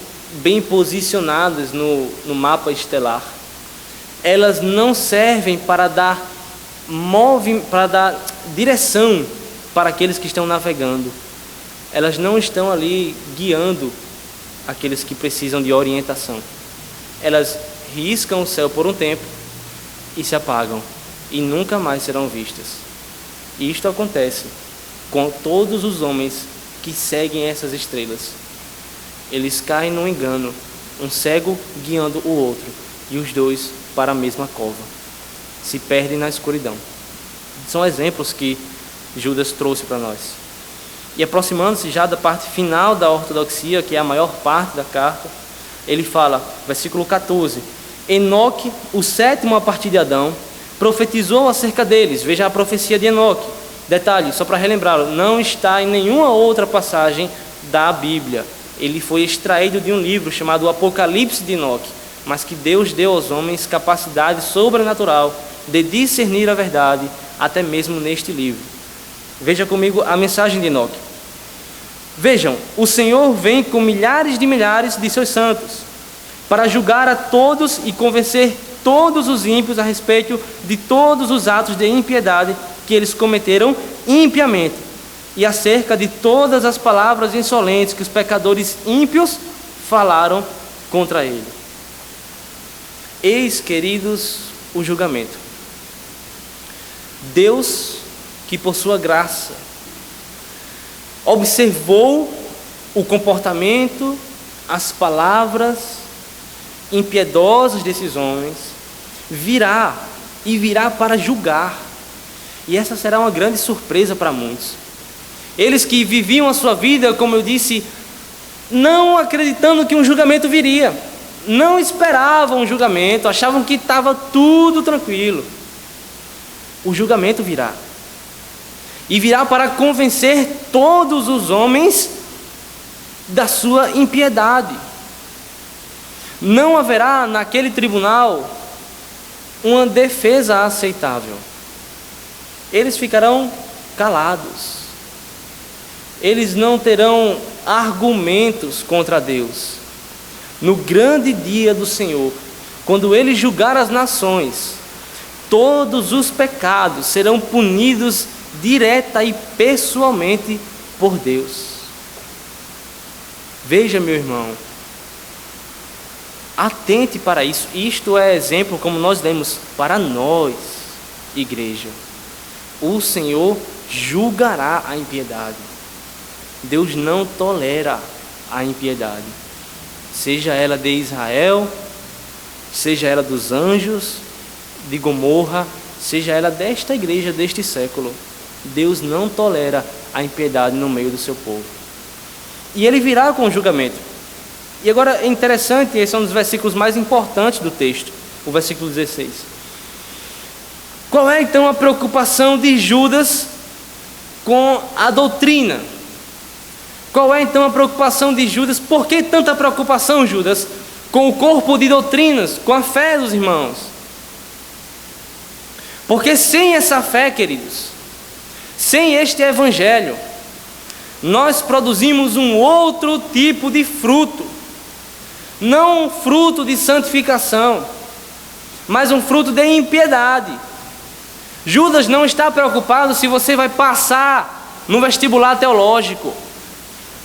A: bem posicionadas no mapa estelar. Elas não servem para dar direção para aqueles que estão navegando. Elas não estão ali guiando aqueles que precisam de orientação. Elas riscam o céu por um tempo e se apagam e nunca mais serão vistas. E isto acontece com todos os homens que seguem essas estrelas. Eles caem no engano, um cego guiando o outro, e os dois para a mesma cova. Se perdem na escuridão. São exemplos que Judas trouxe para nós. E aproximando-se já da parte final da ortodoxia, que é a maior parte da carta, ele fala, versículo 14: Enoque, o sétimo a partir de Adão, profetizou acerca deles. Veja a profecia de Enoque. Detalhe, só para relembrá-lo, não está em nenhuma outra passagem da Bíblia. Ele foi extraído de um livro chamado Apocalipse de Enoque, mas que Deus deu aos homens capacidade sobrenatural de discernir a verdade, até mesmo neste livro. Veja comigo a mensagem de Enoque. Vejam, o Senhor vem com milhares de seus santos, para julgar a todos e convencer todos os ímpios a respeito de todos os atos de impiedade que eles cometeram impiamente, e acerca de todas as palavras insolentes que os pecadores ímpios falaram contra ele. Eis, queridos, o julgamento. Deus, que por sua graça observou o comportamento, as palavras impiedosas desses homens, virá para julgar. E essa será uma grande surpresa para muitos. Eles que viviam a sua vida, como eu disse, não acreditando que um julgamento viria, não esperavam um julgamento, achavam que estava tudo tranquilo. O julgamento virá. E virá para convencer todos os homens da sua impiedade. Não haverá naquele tribunal uma defesa aceitável. Eles ficarão calados. Eles não terão argumentos contra Deus. No grande dia do Senhor, quando Ele julgar as nações, todos os pecados serão punidos direta e pessoalmente por Deus. Veja, meu irmão, atente para isso. Isto é exemplo, como nós lemos, para nós, igreja. O Senhor julgará a impiedade. Deus não tolera a impiedade, seja ela de Israel, seja ela dos anjos, de Gomorra, seja ela desta igreja, deste século. Deus não tolera a impiedade no meio do seu povo. E ele virá com o julgamento. E agora é interessante, esse é um dos versículos mais importantes do texto, o versículo 16. Qual é então a preocupação de Judas com a doutrina? Qual é então a preocupação de Judas? Por que tanta preocupação, Judas, com o corpo de doutrinas, com a fé dos irmãos? Porque sem essa fé, queridos, sem este evangelho, nós produzimos um outro tipo de fruto. Não um fruto de santificação, mas um fruto de impiedade. Judas não está preocupado se você vai passar no vestibular teológico.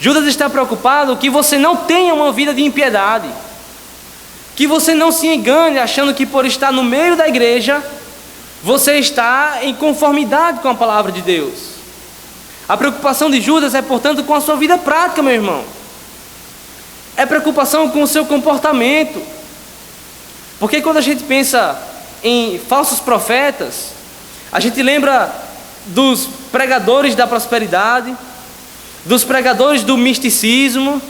A: Judas está preocupado que você não tenha uma vida de impiedade, que você não se engane achando que por estar no meio da igreja você está em conformidade com a palavra de Deus. A preocupação de Judas é, portanto, com a sua vida prática, meu irmão. É preocupação com o seu comportamento. Porque quando a gente pensa em falsos profetas, a gente lembra dos pregadores da prosperidade, dos pregadores do misticismo.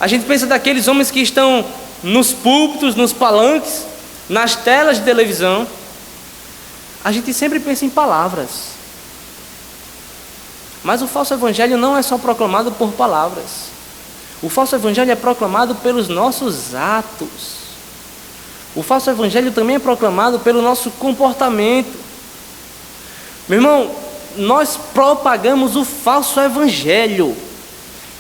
A: A gente pensa daqueles homens que estão nos púlpitos, nos palanques, nas telas de televisão. A gente sempre pensa em palavras. Mas o falso evangelho não é só proclamado por palavras. O falso evangelho é proclamado pelos nossos atos. O falso evangelho também é proclamado pelo nosso comportamento. Meu irmão, nós propagamos o falso evangelho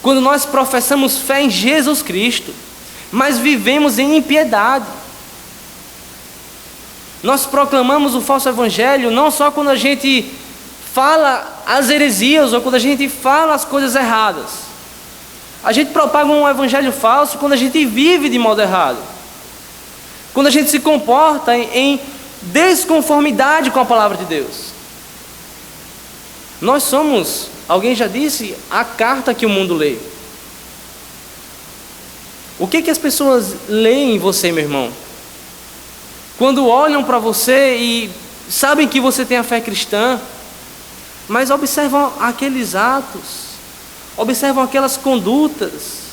A: quando nós professamos fé em Jesus Cristo, mas vivemos em impiedade. Nós proclamamos o falso evangelho não só quando a gente fala as heresias ou quando a gente fala as coisas erradas. A gente propaga um evangelho falso quando a gente vive de modo errado, quando a gente se comporta em desconformidade com a palavra de Deus. Nós somos, alguém já disse, a carta que o mundo lê. O que as pessoas leem em você, meu irmão? Quando olham para você e sabem que você tem a fé cristã, mas observam aqueles atos, observam aquelas condutas,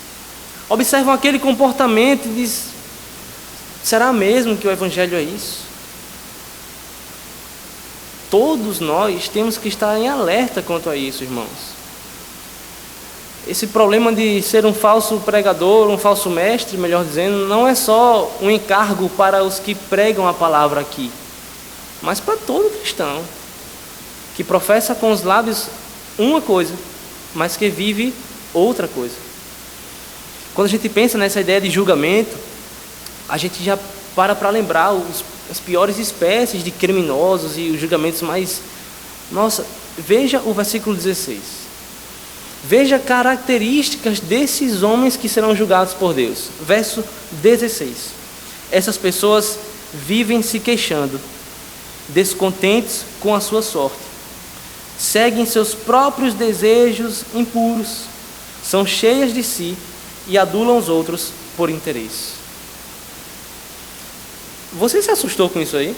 A: observam aquele comportamento e dizem: será mesmo que o evangelho é isso? Todos nós temos que estar em alerta quanto a isso, irmãos. Esse problema de ser um falso pregador, um falso mestre, melhor dizendo, não é só um encargo para os que pregam a palavra aqui, mas para todo cristão que professa com os lábios uma coisa, mas que vive outra coisa. Quando a gente pensa nessa ideia de julgamento, a gente já para lembrar as piores espécies de criminosos e os julgamentos mais... Nossa, veja o versículo 16. Veja características desses homens que serão julgados por Deus. Verso 16. Essas pessoas vivem se queixando, descontentes com a sua sorte. Seguem seus próprios desejos impuros, são cheias de si e adulam os outros por interesse. Você se assustou com isso aí?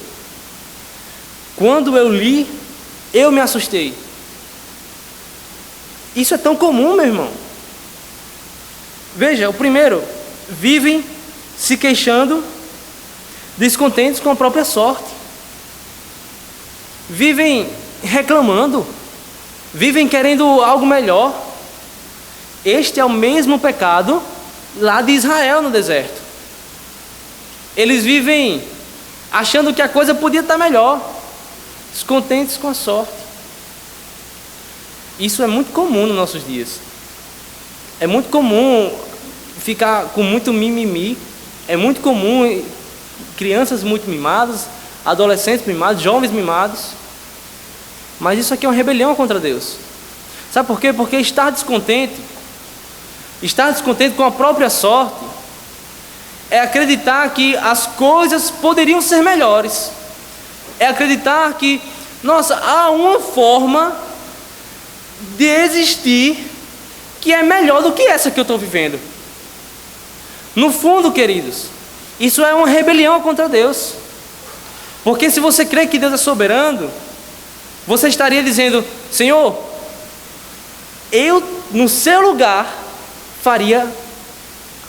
A: Quando eu li, eu me assustei. Isso é tão comum, meu irmão. Veja, o primeiro, vivem se queixando, descontentes com a própria sorte. Vivem reclamando, vivem querendo algo melhor. Este é o mesmo pecado lá de Israel no deserto. Eles vivem achando que a coisa podia estar melhor, descontentes com a sorte. Isso é muito comum nos nossos dias. É muito comum ficar com muito mimimi. É muito comum crianças muito mimadas, adolescentes mimados, jovens mimados. Mas isso aqui é uma rebelião contra Deus. Sabe por quê? Porque estar descontente com a própria sorte, é acreditar que as coisas poderiam ser melhores. É acreditar que, nossa, há uma forma de existir que é melhor do que essa que eu estou vivendo. No fundo, queridos, isso é uma rebelião contra Deus. Porque se você crê que Deus é soberano, você estaria dizendo: Senhor, eu no seu lugar faria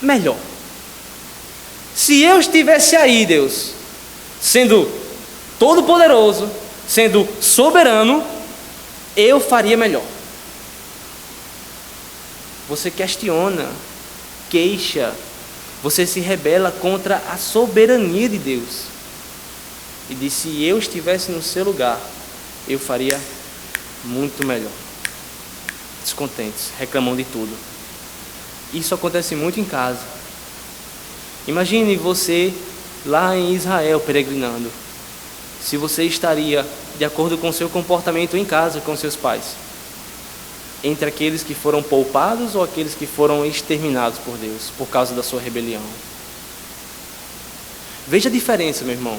A: melhor. Se eu estivesse aí, Deus, sendo todo-poderoso, sendo soberano, eu faria melhor. Você questiona, queixa, você se rebela contra a soberania de Deus. E diz: se eu estivesse no seu lugar, eu faria muito melhor. Descontentes, reclamam de tudo. Isso acontece muito em casa. Imagine você lá em Israel peregrinando. Se você estaria de acordo com o seu comportamento em casa com seus pais, entre aqueles que foram poupados ou aqueles que foram exterminados por Deus por causa da sua rebelião. Veja a diferença, meu irmão,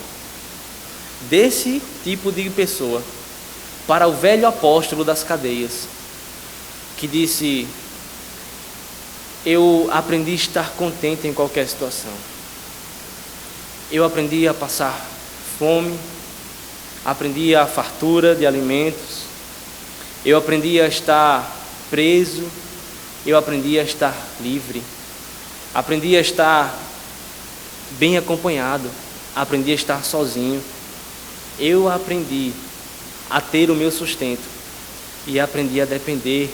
A: desse tipo de pessoa para o velho apóstolo das cadeias, que disse: eu aprendi a estar contente em qualquer situação. Eu aprendi a passar fome, aprendi a fartura de alimentos, eu aprendi a estar preso, eu aprendi a estar livre, aprendi a estar bem acompanhado, aprendi a estar sozinho. Eu aprendi a ter o meu sustento e aprendi a depender.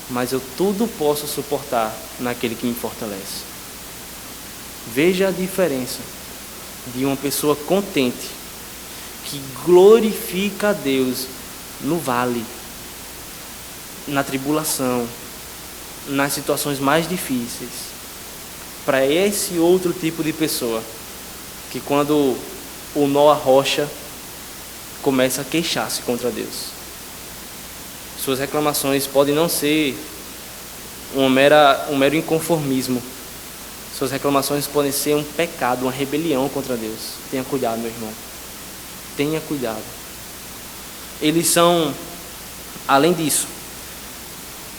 A: Mas eu tudo posso suportar naquele que me fortalece. Veja a diferença de uma pessoa contente, que glorifica a Deus no vale, na tribulação, nas situações mais difíceis, para esse outro tipo de pessoa, que quando o nó arrocha, começa a queixar-se contra Deus. Suas reclamações podem não ser um mero inconformismo. Suas reclamações podem ser um pecado, uma rebelião contra Deus. Tenha cuidado, meu irmão. Tenha cuidado. Eles são, além disso,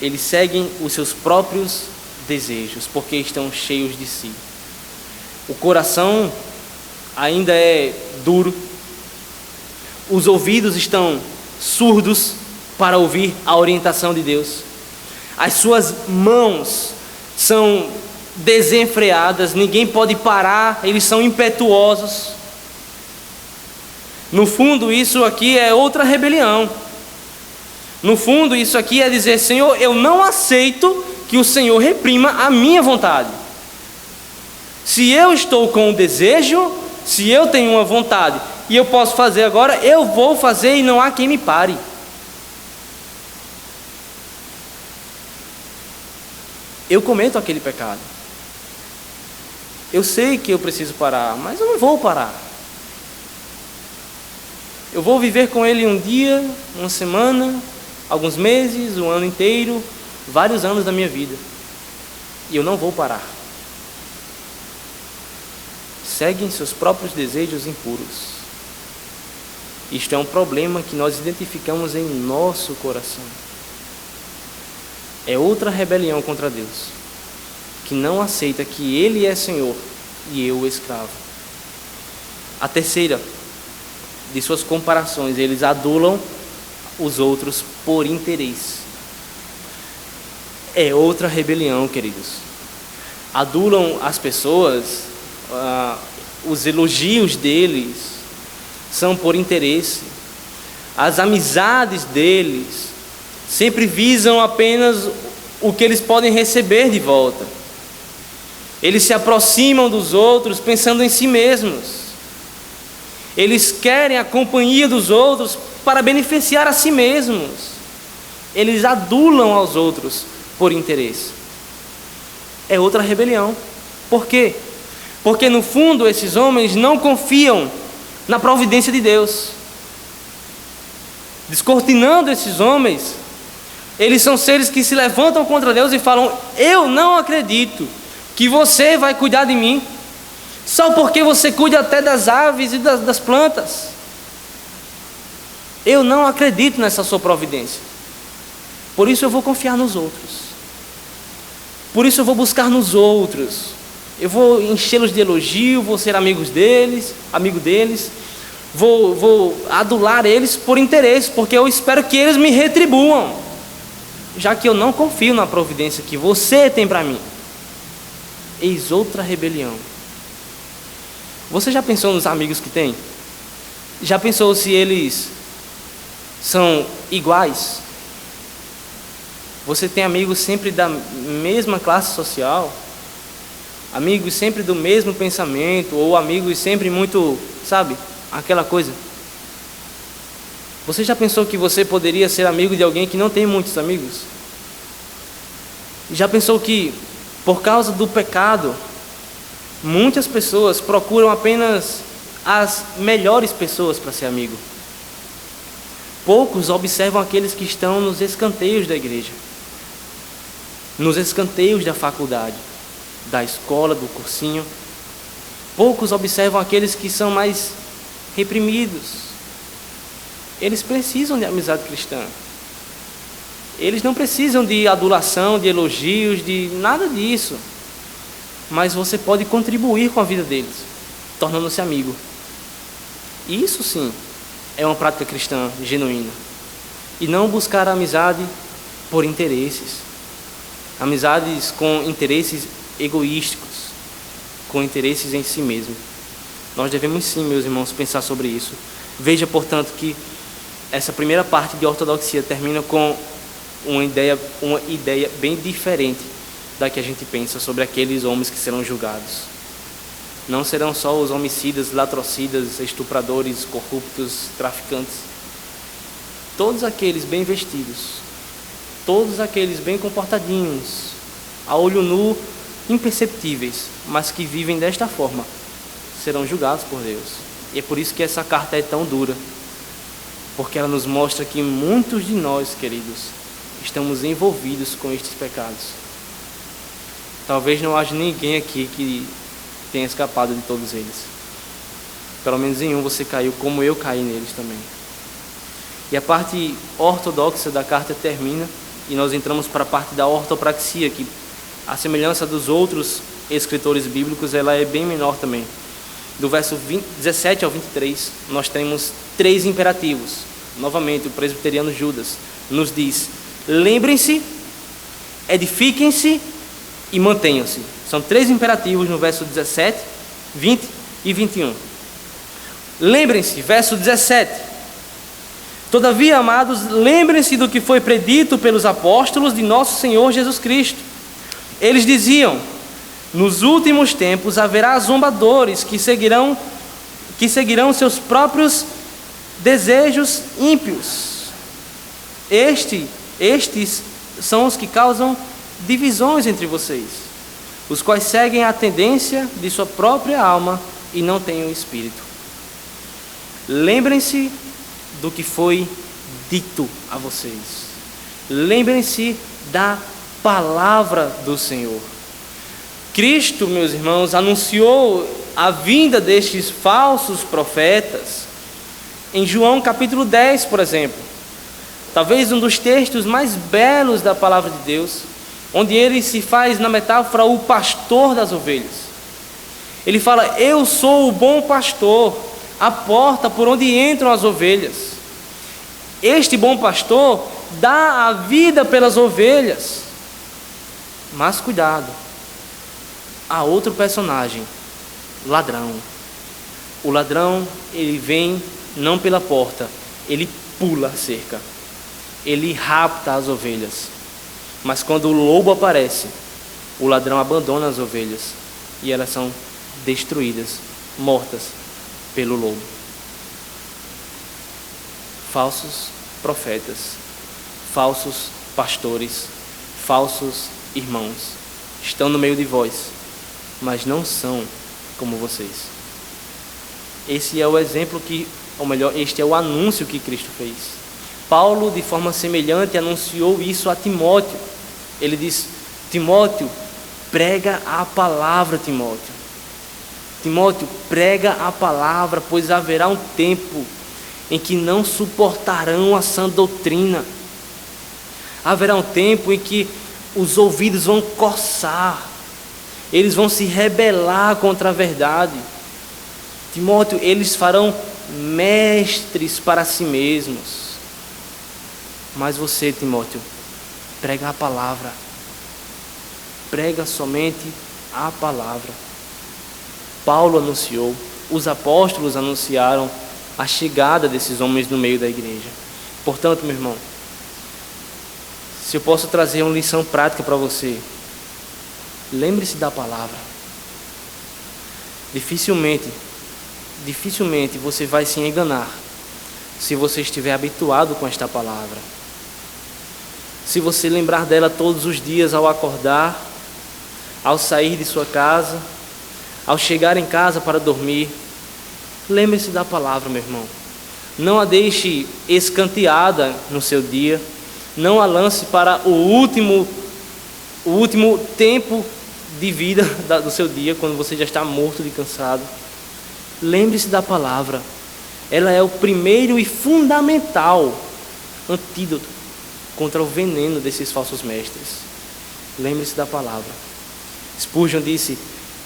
A: eles seguem os seus próprios desejos, porque estão cheios de si. O coração ainda é duro. Os ouvidos estão surdos para ouvir a orientação de Deus. As suas mãos são desenfreadas, ninguém pode parar, eles são impetuosos. No fundo, isso aqui é outra rebelião. No fundo, isso aqui é dizer: Senhor, eu não aceito que o Senhor reprima a minha vontade. Se eu estou com um desejo, se eu tenho uma vontade e eu posso fazer agora, eu vou fazer e não há quem me pare. Eu cometo aquele pecado. Eu sei que eu preciso parar, mas eu não vou parar. Eu vou viver com ele um dia, uma semana, alguns meses, um ano inteiro, vários anos da minha vida. E eu não vou parar. Seguem seus próprios desejos impuros. Isto é um problema que nós identificamos em nosso coração. É outra rebelião contra Deus, que não aceita que Ele é Senhor e eu escravo. A terceira de suas comparações, eles adulam os outros por interesse. É outra rebelião, queridos. Adulam as pessoas, os elogios deles são por interesse. As amizades deles sempre visam apenas o que eles podem receber de volta. Eles se aproximam dos outros pensando em si mesmos. Eles querem a companhia dos outros para beneficiar a si mesmos. Eles adulam aos outros por interesse. É outra rebelião. Por quê? Porque no fundo esses homens não confiam na providência de Deus. Descortinando esses homens, eles são seres que se levantam contra Deus e falam: eu não acredito que você vai cuidar de mim, só porque você cuida até das aves e das plantas. Eu não acredito nessa sua providência. Por isso eu vou confiar nos outros. Por isso eu vou buscar nos outros. Eu vou enchê-los de elogio, vou ser amigo deles. vou adular eles por interesse, porque eu espero que eles me retribuam, já que eu não confio na providência que você tem para mim. Eis outra rebelião. Você já pensou nos amigos que tem? Já pensou se eles são iguais? Você tem amigos sempre da mesma classe social? Amigos sempre do mesmo pensamento? Ou amigos sempre muito, sabe, aquela coisa? Você já pensou que você poderia ser amigo de alguém que não tem muitos amigos? Já pensou que, por causa do pecado, muitas pessoas procuram apenas as melhores pessoas para ser amigo? Poucos observam aqueles que estão nos escanteios da igreja, nos escanteios da faculdade, da escola, do cursinho. Poucos observam aqueles que são mais reprimidos. Eles precisam de amizade cristã. Eles não precisam de adulação, de elogios, de nada disso. Mas você pode contribuir com a vida deles, tornando-se amigo. Isso sim é uma prática cristã genuína. E não buscar a amizade por interesses. Amizades com interesses egoísticos, com interesses em si mesmo. Nós devemos sim, meus irmãos, pensar sobre isso. Veja, portanto, que essa primeira parte de ortodoxia termina com uma ideia bem diferente da que a gente pensa sobre aqueles homens que serão julgados. Não serão só os homicidas, latrocidas, estupradores, corruptos, traficantes. Todos aqueles bem vestidos, todos aqueles bem comportadinhos, a olho nu, imperceptíveis, mas que vivem desta forma, serão julgados por Deus. E é por isso que essa carta é tão dura, porque ela nos mostra que muitos de nós, queridos, estamos envolvidos com estes pecados. Talvez não haja ninguém aqui que tenha escapado de todos eles. Pelo menos em um você caiu, como eu caí neles também. E a parte ortodoxa da carta termina, e nós entramos para a parte da ortopraxia, que, a semelhança dos outros escritores bíblicos, ela é bem menor também. Do verso 17 ao 23, nós temos 3 imperativos. Novamente, o presbiteriano Judas nos diz: lembrem-se, edifiquem-se e mantenham-se. São 3 imperativos no verso 17, 20 e 21. Lembrem-se, verso 17. Todavia, amados, lembrem-se do que foi predito pelos apóstolos de nosso Senhor Jesus Cristo. Eles diziam: nos últimos tempos haverá zombadores que seguirão seus próprios desejos ímpios. Estes são os que causam divisões entre vocês, os quais seguem a tendência de sua própria alma e não têm o Espírito. Lembrem-se do que foi dito a vocês. Lembrem-se da palavra do Senhor. Cristo, meus irmãos, anunciou a vinda destes falsos profetas em João capítulo 10, por exemplo. Talvez um dos textos mais belos da palavra de Deus, onde ele se faz na metáfora o pastor das ovelhas. Ele fala: eu sou o bom pastor, a porta por onde entram as ovelhas. Este bom pastor dá a vida pelas ovelhas. Mas cuidado, há outro personagem, ladrão. O ladrão, ele vem não pela porta, ele pula a cerca, ele rapta as ovelhas. Mas quando o lobo aparece, o ladrão abandona as ovelhas e elas são destruídas, mortas pelo lobo. Falsos profetas, falsos pastores, falsos irmãos estão no meio de vós, mas não são como vocês. Esse é o exemplo este é o anúncio que Cristo fez. Paulo, de forma semelhante, anunciou isso a Timóteo. Ele diz: Timóteo, prega a palavra, Timóteo. Timóteo, prega a palavra, pois haverá um tempo em que não suportarão a sã doutrina. Haverá um tempo em que os ouvidos vão coçar, eles vão se rebelar contra a verdade. Timóteo, eles farão mestres para si mesmos. Mas você, Timóteo, prega a palavra. Prega somente a palavra. Paulo anunciou, os apóstolos anunciaram a chegada desses homens no meio da igreja. Portanto, meu irmão, se eu posso trazer uma lição prática para você, lembre-se da palavra. Dificilmente você vai se enganar se você estiver habituado com esta palavra. Se você lembrar dela todos os dias ao acordar, ao sair de sua casa, ao chegar em casa para dormir, lembre-se da palavra, meu irmão. Não a deixe escanteada no seu dia, não a lance para o último tempo de vida do seu dia, quando você já está morto de cansado. Lembre-se da palavra. Ela é o primeiro e fundamental antídoto contra o veneno desses falsos mestres. Lembre-se da palavra. Spurgeon disse: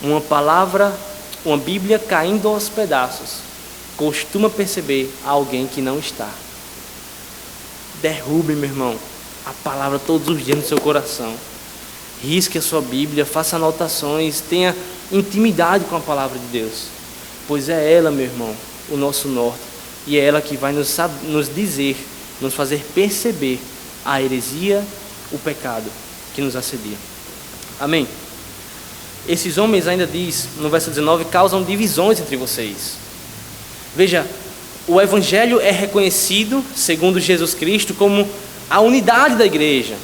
A: uma Bíblia caindo aos pedaços costuma perceber alguém que não está. Derrube, meu irmão, a palavra todos os dias no seu coração. Risque a sua Bíblia, faça anotações, tenha intimidade com a palavra de Deus, pois é ela, meu irmão, o nosso norte, e é ela que vai nos dizer, nos fazer perceber a heresia, o pecado que nos assedia. Amém? Esses homens, ainda diz no verso 19, causam divisões entre vocês. Veja, o Evangelho é reconhecido, segundo Jesus Cristo, como a unidade da igreja.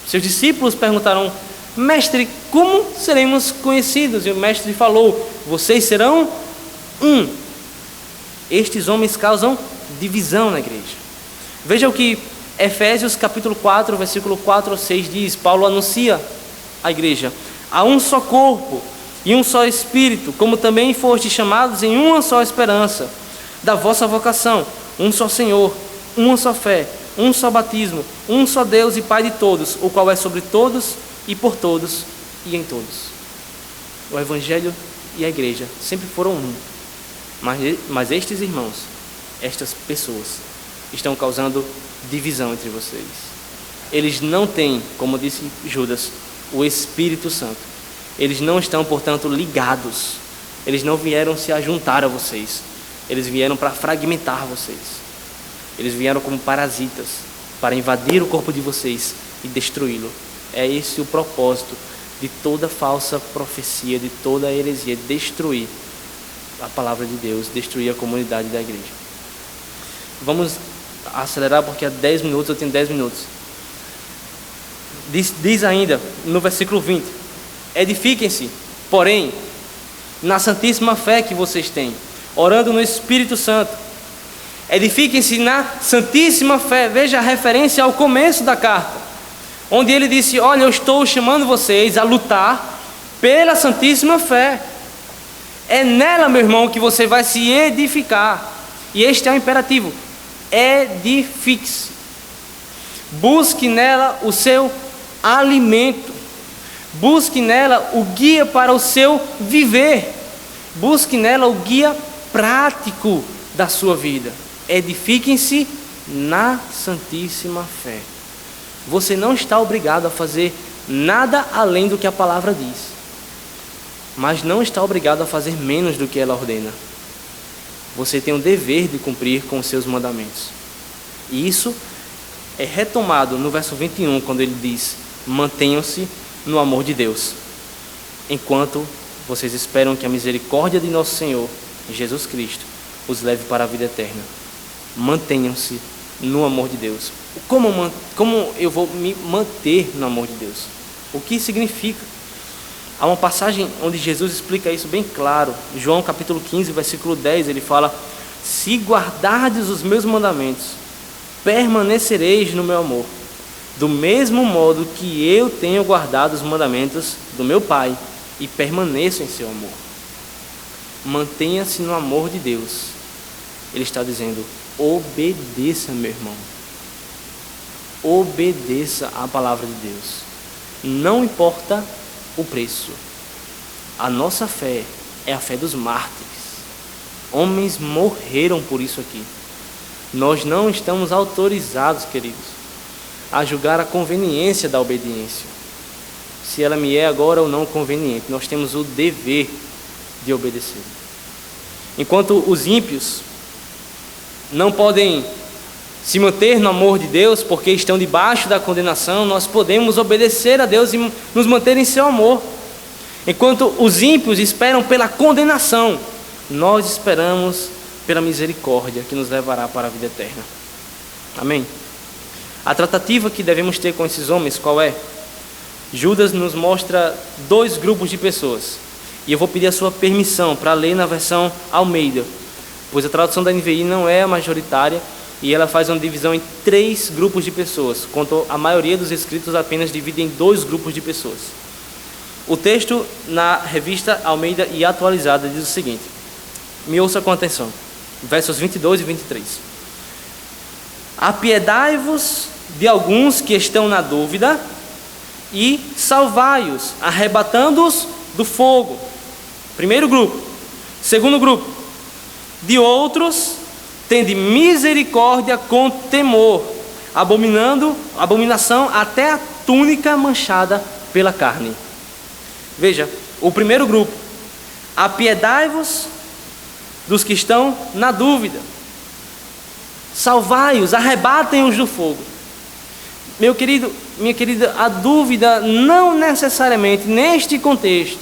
A: Seus discípulos perguntaram: mestre, como seremos conhecidos? E o mestre falou: vocês serão um. Estes homens causam divisão na igreja. Veja o que Efésios capítulo 4, versículo 4 a 6 diz. Paulo anuncia à igreja: há um só corpo e um só Espírito, como também fostes chamados em uma só esperança da vossa vocação, um só Senhor, uma só fé, um só batismo, um só Deus e Pai de todos, o qual é sobre todos e por todos e em todos. O Evangelho e a igreja sempre foram um, mas estes irmãos, estas pessoas, estão causando divisão entre vocês. Eles não têm, como disse Judas, o Espírito Santo. Eles não estão, portanto, ligados. Eles não vieram se ajuntar a vocês. Eles vieram para fragmentar vocês. Eles vieram como parasitas para invadir o corpo de vocês e destruí-lo. É esse o propósito de toda falsa profecia, de toda heresia: destruir a palavra de Deus, destruir a comunidade da igreja. Vamos acelerar, porque há 10 minutos, eu tenho 10 minutos. Diz ainda no versículo 20: edifiquem-se, porém, na santíssima fé que vocês têm, orando no Espírito Santo. Edifiquem-se na santíssima fé. Veja a referência ao começo da carta, onde ele disse: olha, eu estou chamando vocês a lutar pela santíssima fé. É nela, meu irmão, que você vai se edificar. E este é o imperativo: edifique-se. Busque nela o seu alimento. Busque nela o guia para o seu viver. Busque nela o guia prático da sua vida. Edifiquem-se na santíssima fé. Você não está obrigado a fazer nada além do que a palavra diz, mas não está obrigado a fazer menos do que ela ordena. Você tem o dever de cumprir com os seus mandamentos. E isso é retomado no verso 21, quando ele diz: mantenham-se no amor de Deus, enquanto vocês esperam que a misericórdia de nosso Senhor Jesus Cristo os leve para a vida eterna. Mantenham-se no amor de Deus. Como eu vou me manter no amor de Deus? O que significa? Há uma passagem onde Jesus explica isso bem claro. João capítulo 15, versículo 10, ele fala: se guardardes os meus mandamentos, permanecereis no meu amor, do mesmo modo que eu tenho guardado os mandamentos do meu Pai e permaneço em seu amor. Mantenha-se no amor de Deus. Ele está dizendo: obedeça, meu irmão. Obedeça à palavra de Deus. Não importa o preço. A nossa fé é a fé dos mártires. Homens morreram por isso aqui. Nós não estamos autorizados, queridos, a julgar a conveniência da obediência, se ela me é agora ou não conveniente. Nós temos o dever de obedecer. Enquanto os ímpios não podem se manter no amor de Deus porque estão debaixo da condenação, nós podemos obedecer a Deus e nos manter em seu amor. Enquanto os ímpios esperam pela condenação, nós esperamos pela misericórdia que nos levará para a vida eterna. Amém? A tratativa que devemos ter com esses homens, qual é? Judas nos mostra 2 grupos de pessoas. E eu vou pedir a sua permissão para ler na versão Almeida, pois a tradução da NVI não é a majoritária e ela faz uma divisão em 3 grupos de pessoas, enquanto a maioria dos escritos apenas divide em 2 grupos de pessoas. O texto na revista Almeida e atualizada diz o seguinte, me ouça com atenção, versos 22 e 23. Apiedai-vos de alguns que estão na dúvida e salvai-os, arrebatando-os do fogo. Primeiro grupo. Segundo grupo, de outros tende misericórdia com temor, abominação até a túnica manchada pela carne. Veja, o primeiro grupo, apiedai-vos dos que estão na dúvida, salvai-os, arrebatem-os do fogo. Meu querido, minha querida, a dúvida não necessariamente neste contexto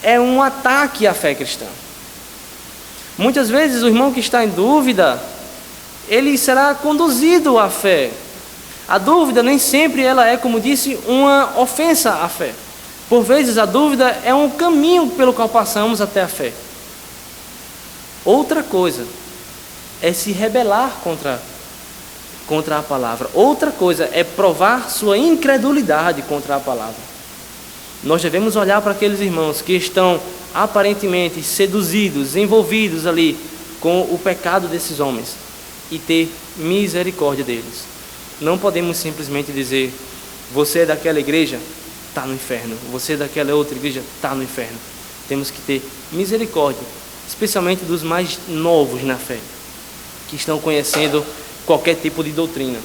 A: é um ataque à fé cristã. Muitas vezes o irmão que está em dúvida, ele será conduzido à fé. A dúvida nem sempre ela é, como disse, uma ofensa à fé. Por vezes a dúvida é um caminho pelo qual passamos até a fé. Outra coisa é se rebelar contra a palavra. Outra coisa é provar sua incredulidade contra a palavra. Nós devemos olhar para aqueles irmãos que estão aparentemente seduzidos, envolvidos ali com o pecado desses homens e ter misericórdia deles. Não podemos simplesmente dizer, você é daquela igreja, está no inferno. Você é daquela outra igreja, está no inferno. Temos que ter misericórdia, especialmente dos mais novos na fé, que estão conhecendo qualquer tipo de doutrina.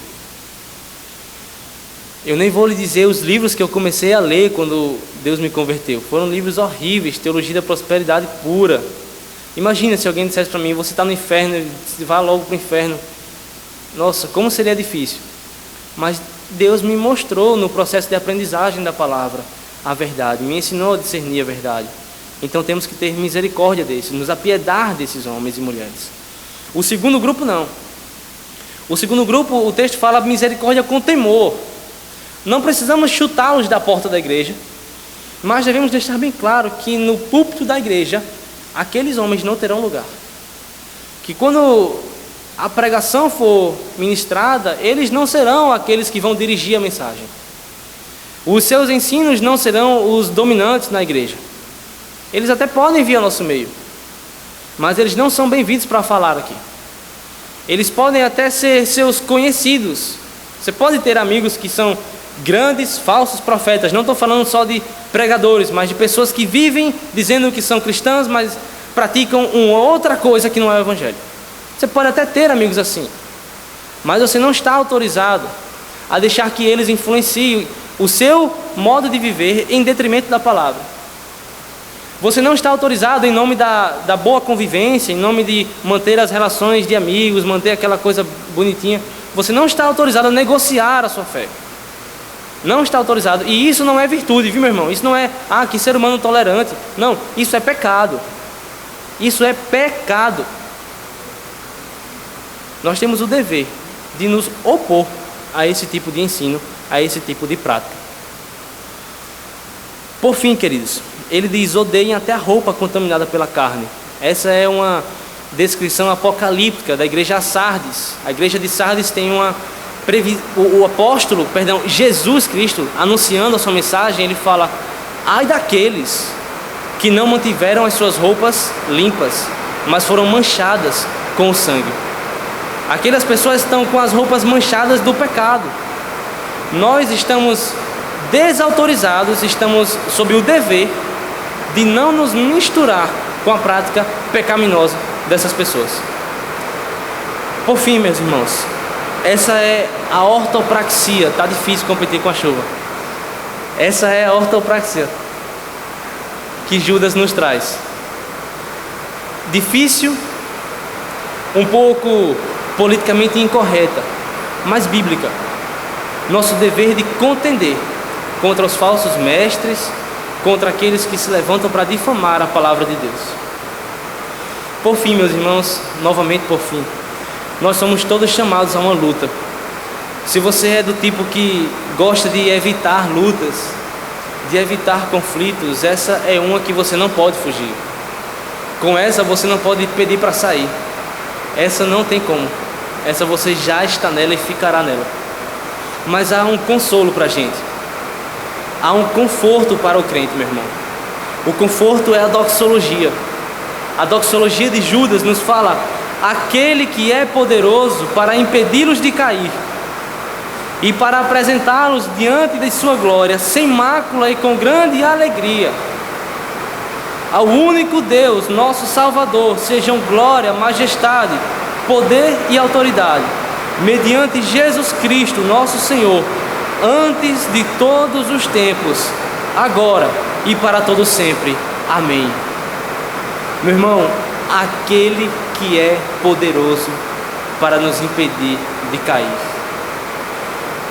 A: Eu nem vou lhe dizer os livros que eu comecei a ler quando Deus me converteu. Foram livros horríveis, teologia da prosperidade pura. Imagina se alguém dissesse para mim, você está no inferno, vá logo para o inferno. Nossa, como seria difícil. Mas Deus me mostrou no processo de aprendizagem da palavra a verdade, me ensinou a discernir a verdade. Então temos que ter misericórdia desses, nos apiedar desses homens e mulheres. O segundo grupo não. O segundo grupo, o texto fala misericórdia com temor. Não precisamos chutá-los da porta da igreja, mas devemos deixar bem claro que no púlpito da igreja, aqueles homens não terão lugar. Que quando a pregação for ministrada, eles não serão aqueles que vão dirigir a mensagem. Os seus ensinos não serão os dominantes na igreja. Eles até podem vir ao nosso meio, mas eles não são bem-vindos para falar aqui. Eles podem até ser seus conhecidos. Você pode ter amigos que são grandes falsos profetas. Não estou falando só de pregadores, mas de pessoas que vivem dizendo que são cristãs, mas praticam uma outra coisa que não é o evangelho. Você pode até ter amigos assim, mas você não está autorizado a deixar que eles influenciem o seu modo de viver em detrimento da palavra. Você não está autorizado em nome da boa convivência, em nome de manter as relações de amigos, manter aquela coisa bonitinha. Você não está autorizado a negociar a sua fé. Não está autorizado. E isso não é virtude, viu, meu irmão? Isso não é, que ser humano tolerante. Não, isso é pecado. Isso é pecado. Nós temos o dever de nos opor a esse tipo de ensino, a esse tipo de prática. Por fim, queridos, ele diz, odeiem até a roupa contaminada pela carne. Essa é uma descrição apocalíptica da igreja de Sardes. A igreja de Sardes tem o apóstolo, Jesus Cristo, anunciando a sua mensagem, ele fala, ai daqueles que não mantiveram as suas roupas limpas, mas foram manchadas com o sangue. Aquelas pessoas estão com as roupas manchadas do pecado. Nós estamos desautorizados, estamos sob o dever de não nos misturar com a prática pecaminosa dessas pessoas. Por fim, meus irmãos, essa é a ortopraxia. Está difícil competir com a chuva. Essa é a ortopraxia que Judas nos traz. Difícil, um pouco politicamente incorreta, mas bíblica. Nosso dever de contender contra os falsos mestres, contra aqueles que se levantam para difamar a palavra de Deus. Por fim, meus irmãos, novamente por fim, nós somos todos chamados a uma luta. Se você é do tipo que gosta de evitar lutas, de evitar conflitos, essa é uma que você não pode fugir. Com essa você não pode pedir para sair. Essa não tem como. Essa você já está nela e ficará nela. Mas há um consolo para a gente. Há um conforto para o crente, meu irmão. O conforto é a doxologia. A doxologia de Judas nos fala: aquele que é poderoso para impedi-los de cair e para apresentá-los diante de sua glória, sem mácula e com grande alegria. Ao único Deus, nosso Salvador, sejam glória, majestade, poder e autoridade, mediante Jesus Cristo, nosso Senhor, antes de todos os tempos, agora e para todo sempre. Amém. Meu irmão, aquele que é poderoso para nos impedir de cair.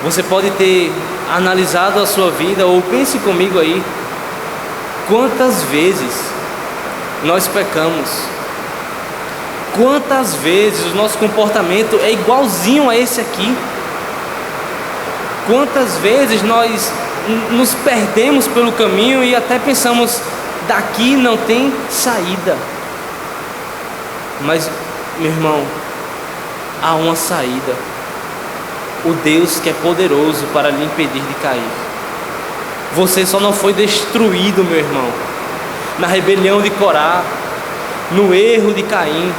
A: Você pode ter analisado a sua vida, ou pense comigo aí, quantas vezes nós pecamos, quantas vezes o nosso comportamento é igualzinho a esse aqui, quantas vezes nós nos perdemos pelo caminho e até pensamos: daqui não tem saída. Mas, meu irmão, há uma saída. O Deus que é poderoso para lhe impedir de cair. Você só não foi destruído, meu irmão, na rebelião de Corá, no erro de Caim.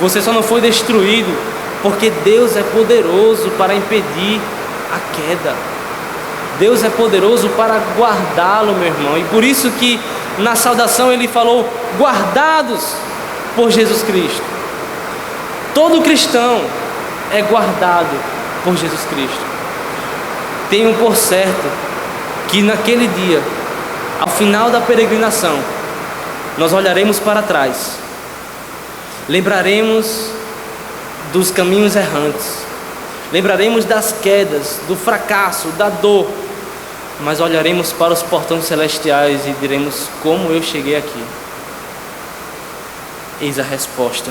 A: Você só não foi destruído porque Deus é poderoso para impedir a queda. Deus é poderoso para guardá-lo, meu irmão. E por isso que na saudação ele falou: guardados por Jesus Cristo. Todo cristão é guardado por Jesus Cristo. Tenham por certo que naquele dia, ao final da peregrinação, nós olharemos para trás, lembraremos dos caminhos errantes, lembraremos das quedas, do fracasso, da dor, mas olharemos para os portões celestiais e diremos: como eu cheguei aqui? Eis a resposta: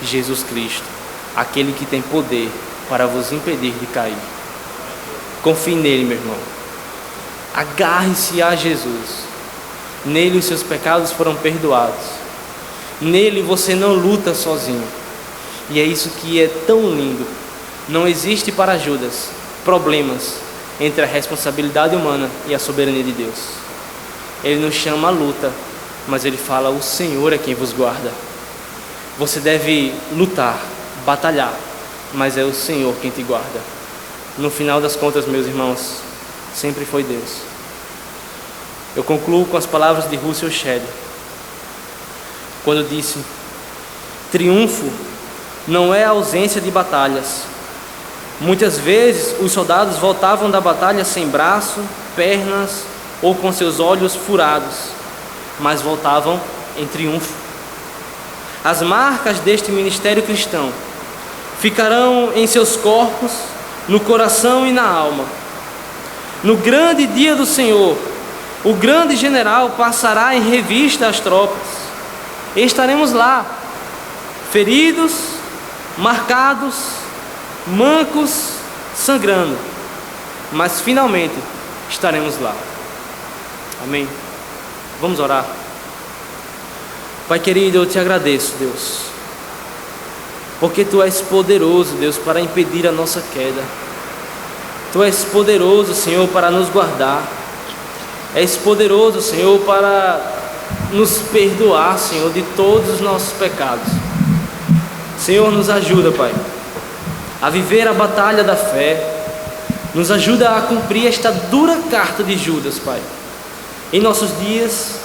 A: Jesus Cristo, aquele que tem poder para vos impedir de cair. Confie nele, meu irmão. Agarre-se a Jesus. Nele os seus pecados foram perdoados. Nele você não luta sozinho. E é isso que é tão lindo. Não existe para Judas problemas entre a responsabilidade humana e a soberania de Deus. Ele não chama a luta, mas ele fala: o Senhor é quem vos guarda. Você deve lutar, batalhar, mas é o Senhor quem te guarda. No final das contas, meus irmãos, sempre foi Deus. Eu concluo com as palavras de Russell Shedd, quando disse: triunfo não é a ausência de batalhas. Muitas vezes os soldados voltavam da batalha sem braço, pernas ou com seus olhos furados, mas voltavam em triunfo. As marcas deste ministério cristão ficarão em seus corpos, no coração e na alma. No grande dia do Senhor, o grande general passará em revista as tropas. E estaremos lá, feridos, marcados, mancos, sangrando, mas finalmente estaremos lá. Amém? Vamos orar. Pai querido, eu te agradeço, Deus, porque Tu és poderoso, Deus, para impedir a nossa queda. Tu és poderoso, Senhor, para nos guardar. És poderoso, Senhor, para nos perdoar, Senhor, de todos os nossos pecados. Senhor, nos ajuda, Pai, a viver a batalha da fé. Nos ajuda a cumprir esta dura carta de Judas, Pai, em nossos dias,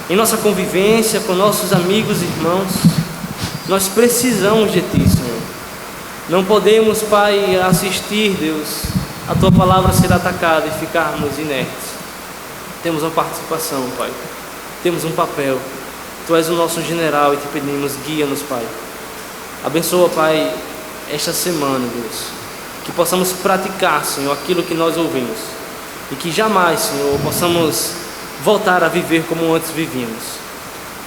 A: em nossa convivência com nossos amigos e irmãos. Nós precisamos de Ti, Senhor. Não podemos, Pai, assistir, Deus, a Tua palavra ser atacada e ficarmos inertes. Temos uma participação, Pai. Temos um papel. Tu és o nosso general e te pedimos, guia-nos, Pai. Abençoa, Pai, esta semana, Deus. Que possamos praticar, Senhor, aquilo que nós ouvimos. E que jamais, Senhor, possamos voltar a viver como antes vivíamos.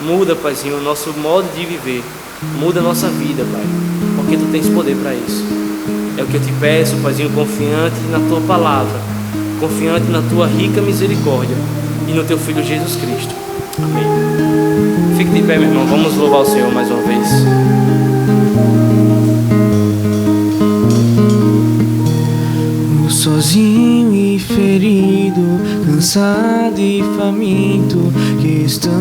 A: Muda, Paizinho, o nosso modo de viver. Muda a nossa vida, Pai. Porque Tu tens poder para isso. É o que eu te peço, Paizinho, confiante na Tua palavra. Confiante na Tua rica misericórdia. E no Teu Filho Jesus Cristo. Amém. Fique de pé, meu irmão. Vamos louvar o Senhor mais uma vez.
B: Sozinho e ferido, cansado e faminto, que estão